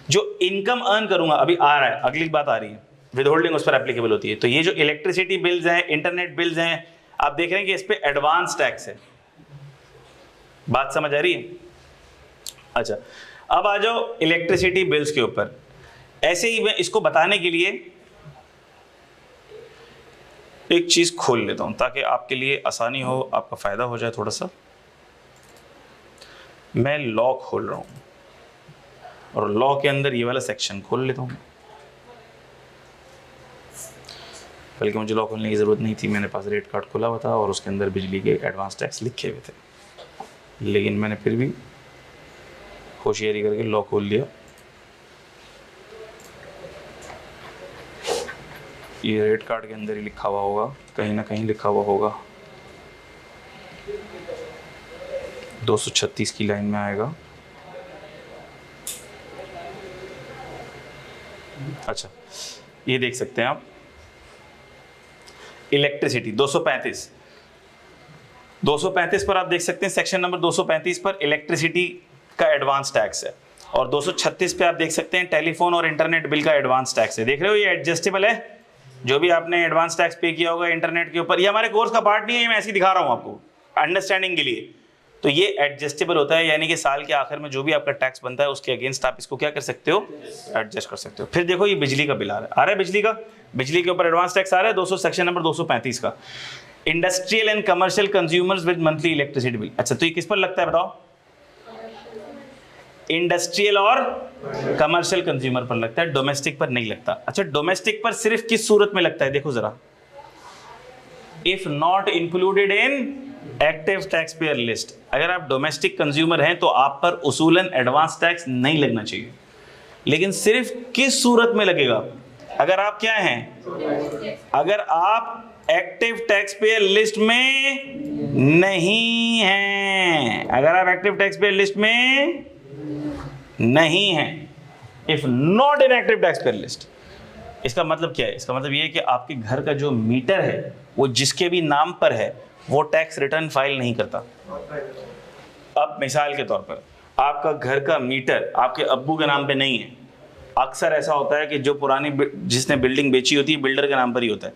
Speaker 1: जो इनकम अर्न करूंगा, अभी आ रहा है, अगली बात आ रही है, विदहोल्डिंग उस पर एप्लीकेबल होती है। तो ये जो इलेक्ट्रिसिटी बिल्स हैं, इंटरनेट बिल्स हैं, आप देख रहे हैं कि इस पर एडवांस टैक्स है। बात समझ आ रही है? अच्छा, अब आ जाओ इलेक्ट्रिसिटी बिल्स के ऊपर। ऐसे ही मैं इसको बताने के लिए एक चीज खोल लेता हूं ताकि आपके लिए आसानी हो, आपका फायदा हो जाए थोड़ा सा। मैं लॉ खोल रहा हूं और लॉ के अंदर ये वाला सेक्शन खोल लेता हूं। बल्कि मुझे लॉ खोलने की जरूरत नहीं थी, मेरे पास रेट कार्ड खुला हुआ था और उसके अंदर बिजली के एडवांस टैक्स लिखे हुए थे, लेकिन मैंने फिर भी होशियारी करके लॉ खोल लिया। ये रेट कार्ड के अंदर ही लिखा हुआ होगा, कहीं ना कहीं लिखा हुआ होगा। 236 की लाइन में आएगा। अच्छा, ये देख सकते हैं आप, इलेक्ट्रिसिटी 235 पर आप देख सकते हैं, सेक्शन नंबर 235 पर इलेक्ट्रिसिटी का एडवांस टैक्स है, और 236 पे आप देख सकते हैं टेलीफोन और इंटरनेट बिल का एडवांस टैक्स है। देख रहे हो, ये एडजस्टेबल है। जो भी आपने एडवांस टैक्स पे किया होगा इंटरनेट के ऊपर, ये हमारे कोर्स का पार्ट नहीं है, ये मैं ऐसे ही दिखा रहा हूँ आपको अंडरस्टैंडिंग के लिए। तो ये एडजस्टेबल होता है, यानी कि साल के आखिर में जो भी आपका टैक्स बनता है उसके अगेंस्ट आप इसको क्या कर सकते हो, एडजस्ट कर सकते हो। फिर देखो, ये बिजली का बिल आ रहा है बिजली के ऊपर एडवांस टैक्स आ रहा है, 200 सेक्शन नंबर 235 का। Industrial and commercial consumers with monthly electricity bill. अच्छा, तो ये किस पर लगता है बताओ? इंडस्ट्रियल और कमर्शियल कंज्यूमर पर लगता है, डोमेस्टिक पर नहीं लगता। अच्छा, डोमेस्टिक पर सिर्फ किस सूरत में लगता है? देखो जरा, if not included in active tax payer list. अगर आप डोमेस्टिक कंज्यूमर हैं तो आप पर उसूलन एडवांस टैक्स नहीं लगना चाहिए, लेकिन सिर्फ किस सूरत में लगेगा? अगर आप क्या हैं, अगर आप एक्टिव टैक्स पेयर लिस्ट में नहीं हैं, अगर आप एक्टिव टैक्स पेयर लिस्ट में नहीं हैं, if not in active tax payer list. इसका मतलब क्या है? इसका मतलब ये है कि आपके घर का जो मीटर है वो जिसके भी नाम पर है वो टैक्स रिटर्न फाइल नहीं करता। अब मिसाल के तौर पर आपका घर का मीटर आपके अब्बू के नाम पे नहीं है। अक्सर ऐसा होता है कि जो पुरानी जिसने बिल्डिंग बेची होती है बिल्डर के नाम पर ही होता है,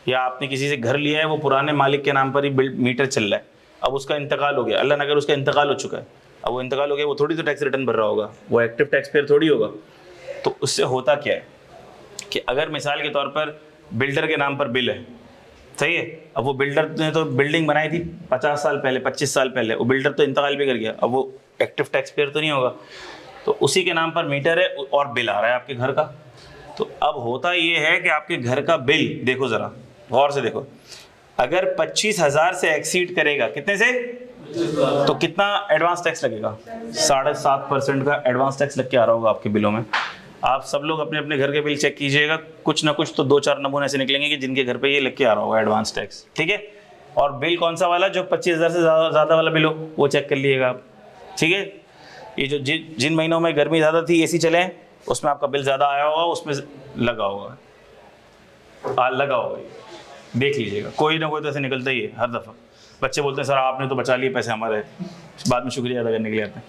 Speaker 1: या आपने किसी से घर लिया है वो पुराने मालिक के नाम पर ही मीटर चल रहा है। अब उसका इंतकाल हो गया, अल्लाह न करे उसका इंतकाल हो चुका है, अब वो इंतकाल हो गया, वो थोड़ी तो टैक्स रिटर्न भर रहा होगा, वो एक्टिव टैक्स पेयर थोड़ी होगा। तो उससे होता क्या है कि अगर मिसाल के तौर पर बिल्डर के नाम पर बिल है, सही है, अब वो बिल्डर ने तो बिल्डिंग बनाई थी 50 साल पहले, 25 साल पहले, वो बिल्डर तो इंतकाल भी कर गया, अब वो एक्टिव टैक्स पेयर तो नहीं होगा। तो उसी के नाम पर मीटर है और बिल आ रहा है आपके घर का। तो अब होता ये है कि आपके घर का बिल, देखो ज़रा गौर से देखो, अगर 25,000 से एक्सीड करेगा, कितने से, तो कितना एडवांस टैक्स लगेगा? 7.5% का एडवांस टैक्स लग के आ रहा होगा आपके बिलों में। आप सब लोग अपने अपने घर के बिल चेक कीजिएगा, कुछ ना कुछ तो 2-4 नमूने ऐसे निकलेंगे कि जिनके घर पे ये लग के आ रहा होगा एडवांस टैक्स, ठीक है। और बिल कौन सा वाला? जो 25,000 से ज़्यादा वाला बिल हो वो चेक कर लीजिएगा आप, ठीक है। ये जो जिन महीनों में गर्मी ज़्यादा थी, एसी चले, उसमें आपका बिल ज़्यादा आया होगा, उसमें लगा होगा, देख लीजिएगा। कोई ना कोई तो ऐसे निकलता ही है हर दफ़ा। बच्चे बोलते हैं सर आपने तो बचा लिए पैसे हमारे, बाद में शुक्रिया अदा करने के लिए आते हैं,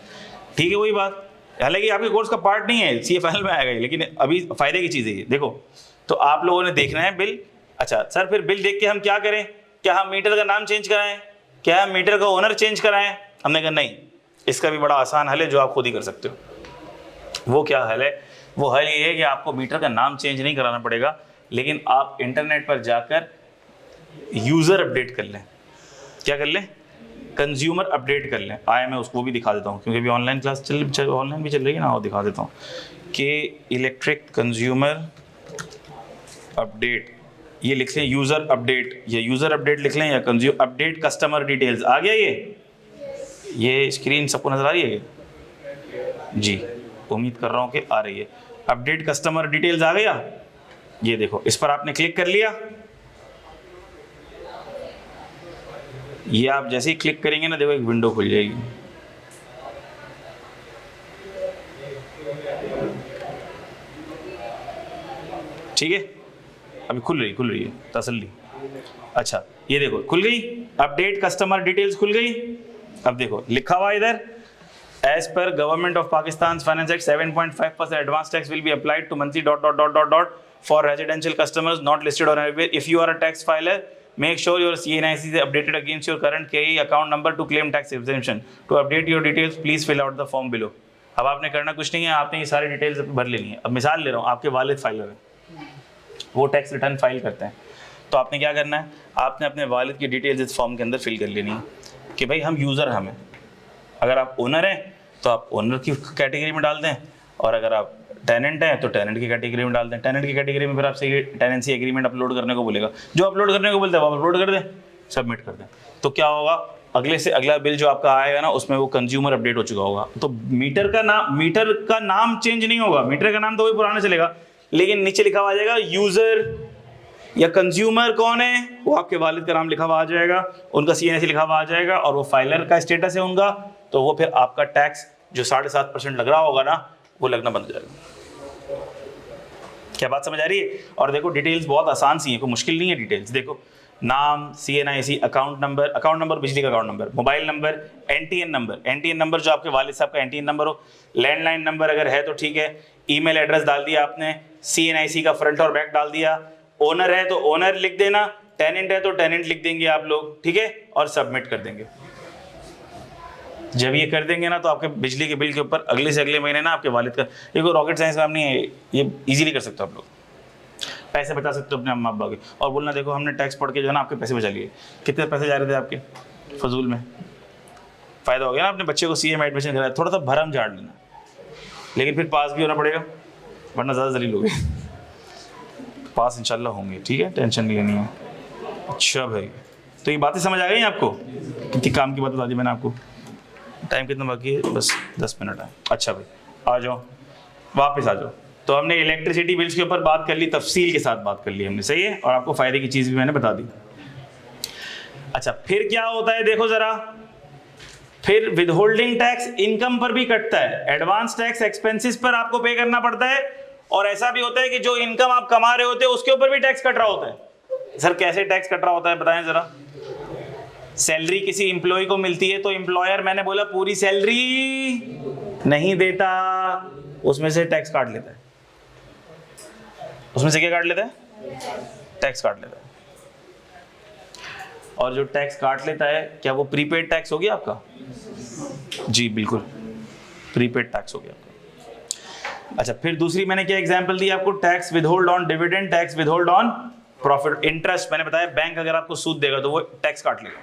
Speaker 1: ठीक है, वही बात। हालांकि आपके कोर्स का पार्ट नहीं है, सीए फाइनल में आएगा ये, लेकिन अभी फ़ायदे की चीज़ है ये। देखो, तो आप लोगों ने देखना है बिल। अच्छा सर, फिर बिल देख के हम क्या करें? क्या हम मीटर का नाम चेंज कराएं? क्या हम मीटर का ओनर चेंज कराएं? हमने कहा नहीं, इसका भी बड़ा आसान हल है जो आप खुद ही कर सकते हो। वो क्या हल है? वो हल ये है कि आपको मीटर का नाम चेंज नहीं कराना पड़ेगा, लेकिन आप इंटरनेट पर जाकर यूज़र अपडेट कर लें। क्या कर लें? कंज्यूमर अपडेट कर लें। आए मैं उसको भी दिखा देता हूँ, क्योंकि अभी ऑनलाइन क्लास ऑनलाइन भी चल रही है ना, वो दिखा देता हूँ कि इलेक्ट्रिक कंज्यूमर अपडेट, ये लिख लें यूज़र अपडेट, या यूज़र अपडेट लिख लें, या कंज्यूमर अपडेट कस्टमर डिटेल्स। आ गया ये स्क्रीन सबको नज़र आ रही है जी? उम्मीद कर रहा हूँ कि आ रही है। अपडेट कस्टमर डिटेल्स आ गया, ये देखो, इस पर आपने क्लिक कर लिया। ये आप जैसे ही क्लिक करेंगे ना, देखो एक विंडो खुल जाएगी। ठीक है, अभी खुल रही है तसल्ली। अच्छा ये देखो खुल गई, अपडेट कस्टमर डिटेल्स खुल गई। अब देखो लिखा हुआ इधर, as per government of Pakistan finance act 7.5% advance tax will be applied to monthly ... for residential customers not listed on everywhere. If you are a tax filer, make sure your CNIC is updated against your current KE account number to claim tax exemption. To update your details, please fill out the form below. अब आपने करना कुछ नहीं है, आपने ये सारी details भर लेनी है। अब मिसाल ले रहा हूँ, आपके वालिद फाइलर हैं, वो टैक्स रिटर्न फाइल करते हैं, तो आपने क्या करना है? आपने अपने वालिद की डिटेल्स इस फॉर्म के अंदर फिल कर लेनी है कि भाई हम यूज़र हमें। अगर आप ओनर हैं तो आप ओनर की कैटेगरी में डाल दें, और अगर आप टेनेंट है तो टेनेंट की कैटेगरी में डाल दें। टेनेंट की कैटेगरी में फिर आपसे ये टेनेंसी एग्रीमेंट अपलोड करने को बोलेगा, जो अपलोड करने को बोलता है वो अपलोड कर दें, सबमिट कर दें। तो क्या होगा, अगले से अगला बिल जो आपका आएगा ना, उसमें वो कंज्यूमर अपडेट हो चुका होगा। तो मीटर का नाम चेंज नहीं होगा, मीटर का नाम तो वही पुराना चलेगा, लेकिन नीचे लिखा हुआ आ जाएगा यूज़र या कंज्यूमर कौन है, वो आपके वालिद का नाम लिखा हुआ आ जाएगा, उनका CNIC लिखा हुआ आ जाएगा, और वो फाइलर का स्टेटस है उनका, तो वो फिर आपका टैक्स जो 7.5% लग रहा होगा ना, वो लगना बंद हो जाएगा। क्या बात समझ आ रही है? और देखो डिटेल्स बहुत आसान सी है, कोई मुश्किल नहीं है डिटेल्स। देखो नाम, CNIC, अकाउंट नंबर बिजली का account number, mobile number, NTN number जो आपके वालिद साहब का NTN नंबर हो, लैंडलाइन नंबर अगर है तो ठीक है, ईमेल एड्रेस डाल दिया आपने, CNIC का फ्रंट और बैक डाल दिया, ओनर है तो ओनर लिख देना, टेनेंट है तो टेनेंट लिख देंगे आप लोग, ठीक है, और सबमिट कर देंगे। जब ये कर देंगे ना तो आपके बिजली के बिल के ऊपर अगले से अगले महीने ना आपके वालिद का, ये कोई रॉकेट साइंस काम नहीं है, ये इजीली कर सकते हो आप लोग, पैसे बचा सकते हो अपने अम्मा अब्बा के। और बोलना देखो हमने टैक्स पढ़ के जो है ना आपके पैसे बचा लिए, कितने पैसे जा रहे थे आपके फजूल में, फ़ायदा हो गया ना, अपने बच्चे को CA में एडमिशन कराया, थोड़ा सा भरम झाड़ लेना, लेकिन फिर पास भी होना पड़ेगा, वरना ज़्यादा जलील होगे। पास इंशाल्लाह होंगे, ठीक है, टेंशन नहीं लेनी है। अच्छा भाई, तो ये बातें समझ आ गई आपको? कितनी काम की बात बता दी मैंने आपको। टाइम कितना बाकी है? बस 10 मिनट है। अच्छा भाई आ जाओ, वापस आ जाओ। तो हमने इलेक्ट्रिसिटी बिल्स के ऊपर बात कर ली, तफसील के साथ बात कर ली हमने, सही है, और आपको फ़ायदे की चीज़ भी मैंने बता दी। अच्छा फिर क्या होता है, देखो ज़रा, फिर विदहोल्डिंग टैक्स इनकम पर भी कटता है, एडवांस टैक्स एक्सपेंसेस पर आपको पे करना पड़ता है, और ऐसा भी होता है कि जो इनकम आप कमा रहे होते हैं उसके ऊपर भी टैक्स कट रहा होता है। सर कैसे टैक्स कट रहा होता है बताएं ज़रा। सैलरी किसी एम्प्लॉय को मिलती है तो एम्प्लॉयर, मैंने बोला पूरी सैलरी नहीं देता, उसमें से टैक्स काट लेता है। उसमें से क्या काट लेता है? टैक्स काट लेता है। और जो टैक्स काट लेता है, क्या वो प्रीपेड टैक्स हो गया आपका? जी बिल्कुल, प्रीपेड टैक्स हो गया आपका। अच्छा फिर दूसरी मैंने क्या एग्जांपल दी आपको, tax withhold on dividend, tax withhold on profit, interest. मैंने बताया बैंक अगर आपको सूद देगा तो वो टैक्स काट लेगा,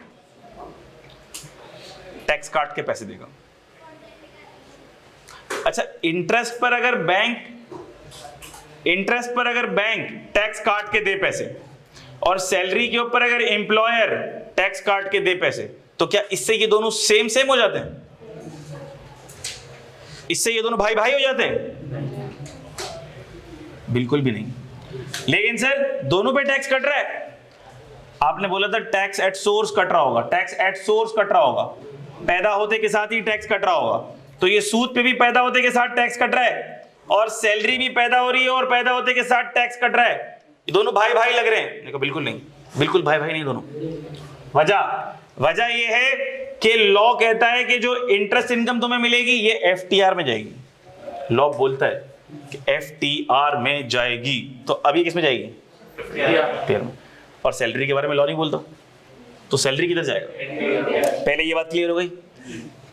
Speaker 1: टैक्स काट के पैसे देगा। अच्छा इंटरेस्ट पर अगर बैंक टैक्स काट के दे पैसे, और सैलरी के ऊपर अगर एम्प्लॉयर टैक्स काट के दे पैसे, तो क्या इससे ये दोनों सेम हो जाते हैं? इससे ये दोनों भाई भाई हो जाते हैं? बिल्कुल भी नहीं। लेकिन सर दोनों पे टैक्स कट रहा है। आपने बोला था टैक्स एट सोर्स कट रहा होगा, टैक्स एट सोर्स कट रहा होगा, पैदा होते के साथ ही टैक्स कट रहा होगा। तो ये सूद पे भी पैदा होते के साथ टैक्स कट रहा है, और सैलरी भी पैदा हो रही है और पैदा होते के साथ टैक्स कट रहा है। ये दोनों भाई भाई लग रहे हैं? देखो बिल्कुल नहीं, बिल्कुल भाई भाई नहीं दोनों। वजह ये है कि लॉ कहता है कि जो इंटरेस्ट इनकम तुम्हें मिलेगी ये FTR में जाएगी। लॉ बोलता है कि FTR में जाएगी, तो अभी किस में जाएगी? FTR में। और सैलरी के बारे में लॉ नहीं बोलता, तो सैलरी किधर जाएगा? पहले ये बात क्लियर हो गई।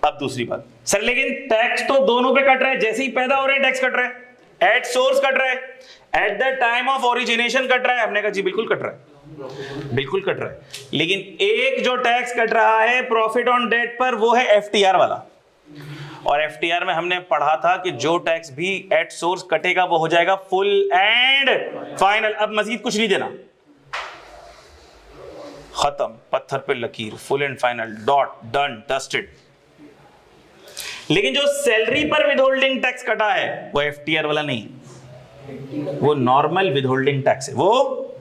Speaker 1: अब दूसरी बात, सर लेकिन टैक्स तो दोनों पे कट रहा है, जैसे ही पैदा हो रहे हैं टैक्स कट रहा है, एट सोर्स कट रहा है, at the time of origination cut रहा है। हमने कहा जी बिल्कुल कट रहा है, बिल्कुल कट रहा है। लेकिन एक जो टैक्स कट रहा है प्रॉफिट ऑन डेट पर, वो है FTR वाला। और FTR में हमने पढ़ा था कि जो टैक्स भी एट सोर्स कटेगा वो हो जाएगा फुल एंड फाइनल। अब मजीद कुछ नहीं देना, खत्म, पत्थर पे लकीर, full and final, dot, done, dusted. लेकिन जो सैलरी पर विदहोल्डिंग टैक्स कटा है वो FTR वाला नहीं, वो नॉर्मल विदहोल्डिंग टैक्स है, वो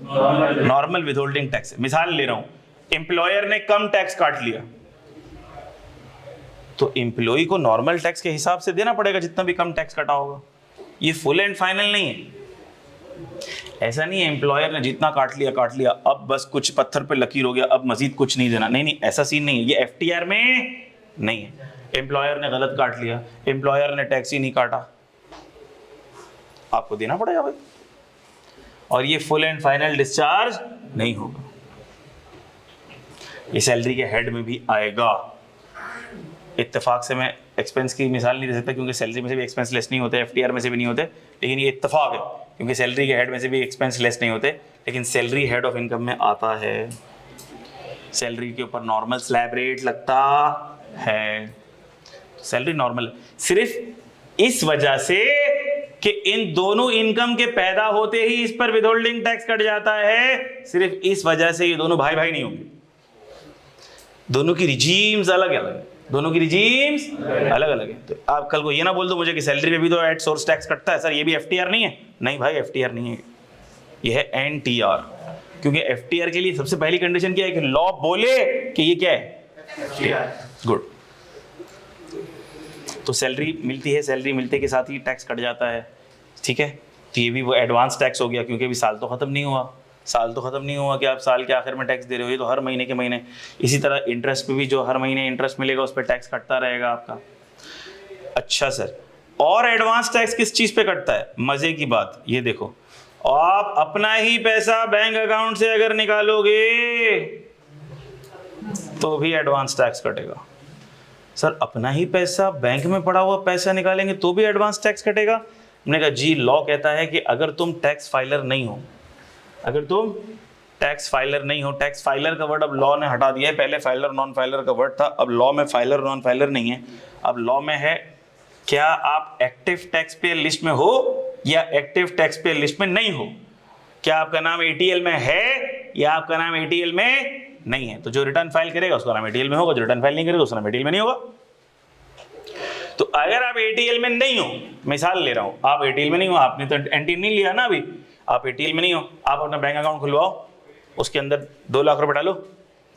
Speaker 1: नॉर्मल विदहोल्डिंग टैक्स है। मिसाल ले रहा हूं, एम्प्लॉयर ने कम टैक्स काट लिया, तो एम्प्लॉय को नॉर्मल टैक्स के हिसाब से देना पड़ेगा जितना भी कम टैक्स कटा होगा। ये फुल एंड फाइनल नहीं है। ऐसा नहीं है एम्प्लॉयर ने जितना काट लिया, अब बस कुछ पत्थर पे लकीर हो गया, अब मजीद कुछ नहीं देना। नहीं, ऐसा सीन नहीं है, ये FTR में नहीं है। एम्प्लॉयर ने गलत काट लिया, एम्प्लॉयर ने टैक्स ही नहीं काटा, आपको देना पड़ेगा भाई, और ये फुल एंड फाइनल डिस्चार्ज नहीं होगा। ये सैलरी के हेड में भी आएगा। इत्तेफाक से मैं एक्सपेंस की मिसाल नहीं दे सकता क्योंकि सैलरी में से भी एक्सपेंस लेस नहीं होते, FTR में से भी नहीं होते, लेकिन ये इत्तेफाक है क्योंकि सैलरी के हेड में से भी एक्सपेंस लेस नहीं होते, लेकिन सैलरी हेड ऑफ इनकम में आता है। सैलरी के ऊपर नॉर्मल स्लैब रेट लगता है, सैलरी नॉर्मल, सिर्फ इस वजह से कि इन दोनों इनकम के पैदा होते ही इस पर विदहोल्डिंग टैक्स कट जाता है, सिर्फ इस वजह से ये दोनों भाई भाई नहीं होंगे। दोनों की रिजीम्स अलग अलग है, दोनों की रिजीम्स अलग अलग है। तो आप कल को ये ना बोल दो मुझे कि सैलरी पे भी तो एट सोर्स टैक्स कटता है, सर ये भी FTR नहीं है। नहीं भाई FTR नहीं है, ये है NTR,
Speaker 3: क्योंकि FTR के लिए सबसे पहली कंडीशन क्या है कि लॉ बोले कि ये क्या है, गुड। तो सैलरी मिलती है, सैलरी मिलते के साथ ही टैक्स कट जाता है, ठीक है। तो ये भी वो एडवांस टैक्स हो गया, क्योंकि अभी साल तो ख़त्म नहीं हुआ, साल तो ख़त्म नहीं हुआ कि आप साल के आखिर में टैक्स दे रहे हो, ये तो हर महीने के महीने। इसी तरह इंटरेस्ट पे भी जो हर महीने इंटरेस्ट मिलेगा उस पर टैक्स कटता रहेगा आपका। अच्छा सर, और एडवांस टैक्स किस चीज़ पे कटता है? मज़े की बात ये देखो, आप अपना ही पैसा बैंक अकाउंट से अगर निकालोगे तो भी एडवांस टैक्स कटेगा। सर अपना ही पैसा, बैंक में पड़ा हुआ पैसा निकालेंगे तो भी एडवांस टैक्स कटेगा? हमने कहा जी, लॉ कहता है कि अगर तुम टैक्स फाइलर नहीं हो, अगर तुम टैक्स फाइलर नहीं हो, टैक्स फाइलर का वर्ड अब लॉ ने हटा दिया है, पहले फाइलर नॉन फाइलर का वर्ड था, अब लॉ में फाइलर नॉन फाइलर नहीं है, अब लॉ में है क्या आप एक्टिव टैक्स पेयर लिस्ट में हो या एक्टिव टैक्स पेयर लिस्ट में नहीं हो, क्या आपका नाम ATL में है या आपका नाम ATL में नहीं है। तो जो रिटर्न फाइल करेगा उसका नाम ATL में होगा, जो रिटर्न फाइल नहीं करेगा उसका नाम ATL में नहीं होगा। तो अगर आप ATL में नहीं हो, मिसाल ले रहा हूं, आप ATL में नहीं हो, आपने तो एंट्री नहीं लिया ना अभी, आप ATL में नहीं हो, आप अपना बैंक अकाउंट खुलवाओ, उसके अंदर 2 लाख रुपए डालो,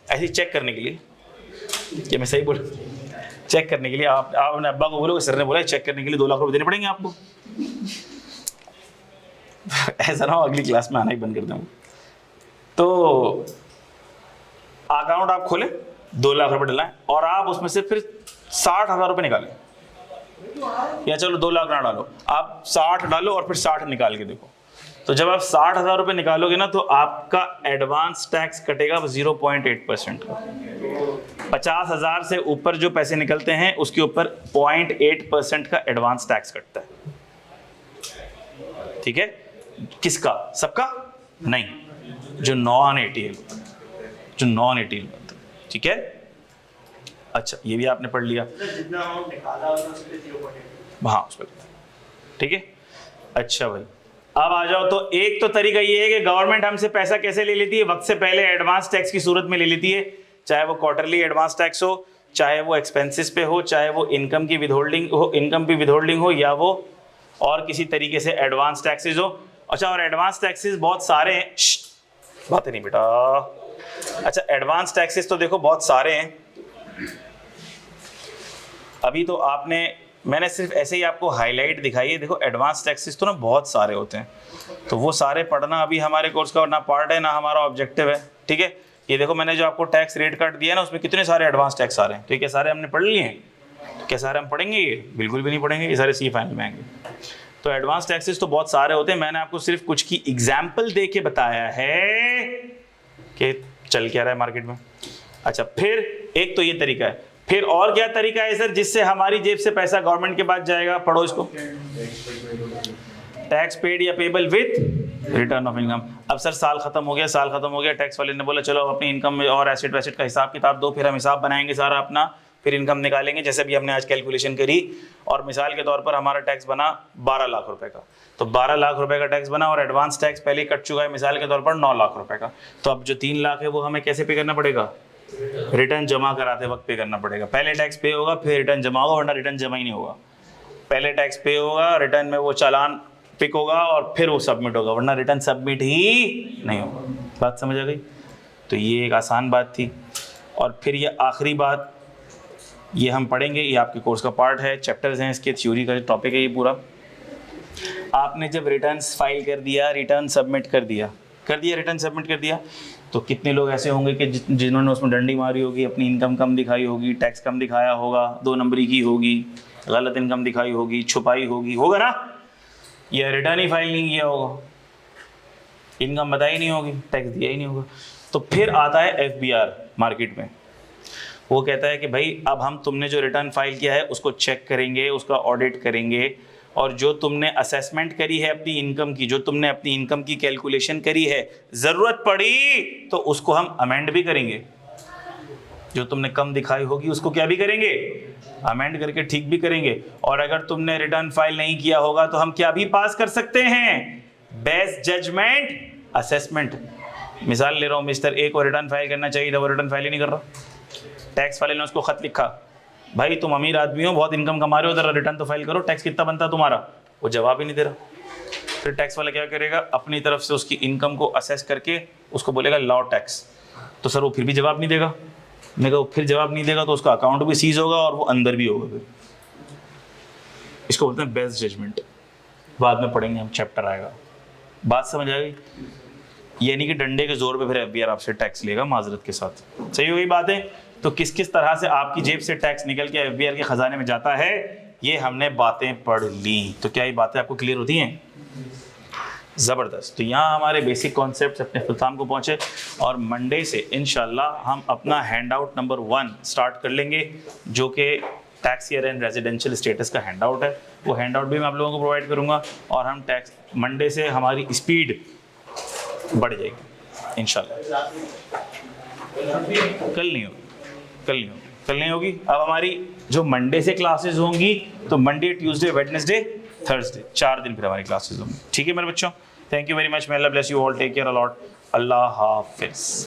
Speaker 3: ऐसे चेक करने के लिए, कि मैं सही बोल, चेक करने के लिए आप अपने अब्बा को बोलोगे, सर ने बोला चेक करने के लिए 2 लाख रुपए देने पड़ेंगे आपको। ऐसा ना हो अगली क्लास में आना ही बंद कर दूँ। तो अकाउंट आप खोले, 2 लाख रुपए डलाएं और आप उसमें से फिर 60,000 रुपए निकालें, या चलो 2 लाख ना डालो, आप 60 डालो और फिर 60 निकाल के देखो। तो जब आप 60,000 रुपए निकालोगे ना तो आपका एडवांस टैक्स कटेगा 0.8% का। 50,000 से ऊपर जो पैसे निकलते हैं उसके ऊपर 0.8% का एडवांस टैक्स कटता है, ठीक है। किसका? सबका नहीं, जो नॉन ATL, जो नॉन ATL, ठीक है। अच्छा ये भी आपने पढ़ लिया,
Speaker 2: जितना अमाउंट निकाला उस पे 0.8,
Speaker 3: हाँ उस पर, ठीक है। अच्छा भाई अब आ जाओ, तो एक तो तरीका ये है कि गवर्नमेंट हमसे पैसा कैसे ले लेती है, वक्त से पहले एडवांस टैक्स की सूरत में ले लेती है, चाहे वो क्वार्टरली एडवांस टैक्स हो, चाहे वो एक्सपेंसेस पे हो, चाहे वो इनकम की विदहोल्डिंग हो, इनकम की विदहोल्डिंग हो, या वो और किसी तरीके से एडवांस टैक्सेस हो। अच्छा, और एडवांस टैक्सेस बहुत सारे हैं, बातें नहीं बेटा। अच्छा एडवांस टैक्सेस तो देखो बहुत सारे हैं, अभी तो मैंने सिर्फ ऐसे ही आपको हाईलाइट दिखाई है। देखो एडवांस टैक्सेस तो ना बहुत सारे होते हैं, तो वो सारे पढ़ना अभी हमारे कोर्स का ना पार्ट है ना हमारा ऑब्जेक्टिव है, ठीक है। ये देखो मैंने जो आपको टैक्स रेट कार्ड दिया है ना, उसमें कितने सारे एडवांस टैक्स आ रहे हैं, तो ये क्या सारे हमने पढ़ लिए हैं? तो क्या सारे हम पढ़ेंगे? ये बिल्कुल भी नहीं पढ़ेंगे, ये सारे सी फाइनल में आएंगे। तो एडवांस टैक्सेस तो बहुत सारे होते हैं, मैंने आपको सिर्फ कुछ की एग्जाम्पल दे के बताया है कि चल क्या रहा है मार्केट में। अच्छा फिर एक तो ये तरीका है, फिर और क्या तरीका है सर जिससे हमारी जेब से पैसा गवर्नमेंट के पास जाएगा? पढ़ो इसको, टैक्स पेड या payable with return of income. अब सर साल खत्म हो गया, साल खत्म हो गया, टैक्स वाले ने बोला चलो अपनी इनकम में और एसेट वैसेट का हिसाब किताब दो, फिर हम हिसाब बनाएंगे सारा अपना, फिर इनकम निकालेंगे जैसे भी हमने आज कैलकुलेशन करी, और मिसाल के तौर पर हमारा टैक्स बना 12 लाख रुपए का, तो 12 लाख रुपए का टैक्स बना और एडवांस टैक्स पहले कट चुका है मिसाल के तौर पर 9 लाख रुपए का। तो अब जो 3 लाख है वो हमें कैसे पे करना पड़ेगा? रिटर्न जमा कराते वक्त पे करना पड़ेगा। पहले टैक्स पे होगा फिर रिटर्न जमा होगा, वरना रिटर्न जमा ही नहीं होगा। पहले टैक्स पे होगा, रिटर्न में वो चालान पिक होगा और फिर वो सबमिट होगा, वरना रिटर्न सबमिट ही नहीं होगा। बात समझ आ गई? तो ये एक आसान बात थी। और फिर ये आखिरी बात ये हम पढ़ेंगे, ये आपके कोर्स का पार्ट है, चैप्टर्स हैं इसके, थ्योरी का टॉपिक है ये पूरा। आपने जब रिटर्न्स फाइल कर दिया, रिटर्न सबमिट कर दिया, रिटर्न सबमिट कर दिया, तो कितने लोग ऐसे होंगे कि जिन्होंने उसमें डंडी मारी होगी, अपनी इनकम कम दिखाई होगी, टैक्स कम दिखाया होगा, 2 नंबरी की होगी, गलत इनकम दिखाई होगी, छुपाई होगी, होगा ना? या रिटर्न ही फाइल नहीं किया होगा, इनकम बताई नहीं होगी, टैक्स दिया ही नहीं होगा। तो फिर आता है FBR मार्केट में, वो कहता है कि भाई अब हम तुमने जो रिटर्न फाइल किया है उसको चेक करेंगे, उसका ऑडिट करेंगे, और जो तुमने असेसमेंट करी है अपनी इनकम की, जो तुमने अपनी इनकम की कैलकुलेशन करी है, ज़रूरत पड़ी तो उसको हम अमेंड भी करेंगे। जो तुमने कम दिखाई होगी उसको क्या भी करेंगे? अमेंड करके ठीक भी करेंगे। और अगर तुमने रिटर्न फाइल नहीं किया होगा तो हम क्या भी पास कर सकते हैं? Best judgement assessment. मिसाल ले रहा हूँ, मिस्टर ए को रिटर्न फाइल करना चाहिए था, वो रिटर्न फाइल ही नहीं कर रहा। टैक्स वाले ने उसको खत लिखा, भाई तुम अमीर आदमी हो, बहुत इनकम कमा रहे हो, जरा रिटर्न तो फाइल करो, टैक्स कितना बनता है तुम्हारा? वो जवाब ही नहीं दे रहा। फिर टैक्स वाला क्या करेगा, अपनी तरफ से उसकी इनकम को असेस करके उसको बोलेगा लॉ टैक्स। तो सर वो फिर भी जवाब नहीं देगा, मैं कहा फिर जवाब नहीं देगा तो उसका अकाउंट भी सीज होगा और वो अंदर भी होगा। फिर इसको बोलते हैं बेस्ट जजमेंट, बाद में पढ़ेंगे हम, चैप्टर आएगा। बात समझ आ गई? ये नहीं कि डंडे के जोर पे फिर एफबीआर आपसे टैक्स लेगा माजरत के साथ। सही हुई बात है? तो किस किस तरह से आपकी जेब से टैक्स निकल के एफबीआर के खजाने में जाता है, ये हमने बातें पढ़ ली। तो क्या ये बातें आपको क्लियर होती हैं? ज़बरदस्त। तो यहाँ हमारे बेसिक कॉन्सेप्ट्स अपने इख्तिताम को पहुँचे और मंडे से इंशाल्लाह हम अपना हैंड आउट नंबर 1 स्टार्ट कर लेंगे, जो कि tax year and residential status का हैंड आउट है। वो हैंड आउट भी मैं आप लोगों को प्रोवाइड करूँगा और हम टैक्स मंडे से हमारी स्पीड बढ़ जाएगी इंशाल्लाह। कल नहीं होगी। अब हमारी जो मंडे से क्लासेस होंगी तो मंडे, ट्यूसडे, वेडनेसडे, थर्सडे, 4 दिन फिर हमारी क्लासेस होंगी। ठीक है मेरे बच्चों, thank you very much. May Allah bless you all, take care अलॉट, अल्लाह हाफिज़।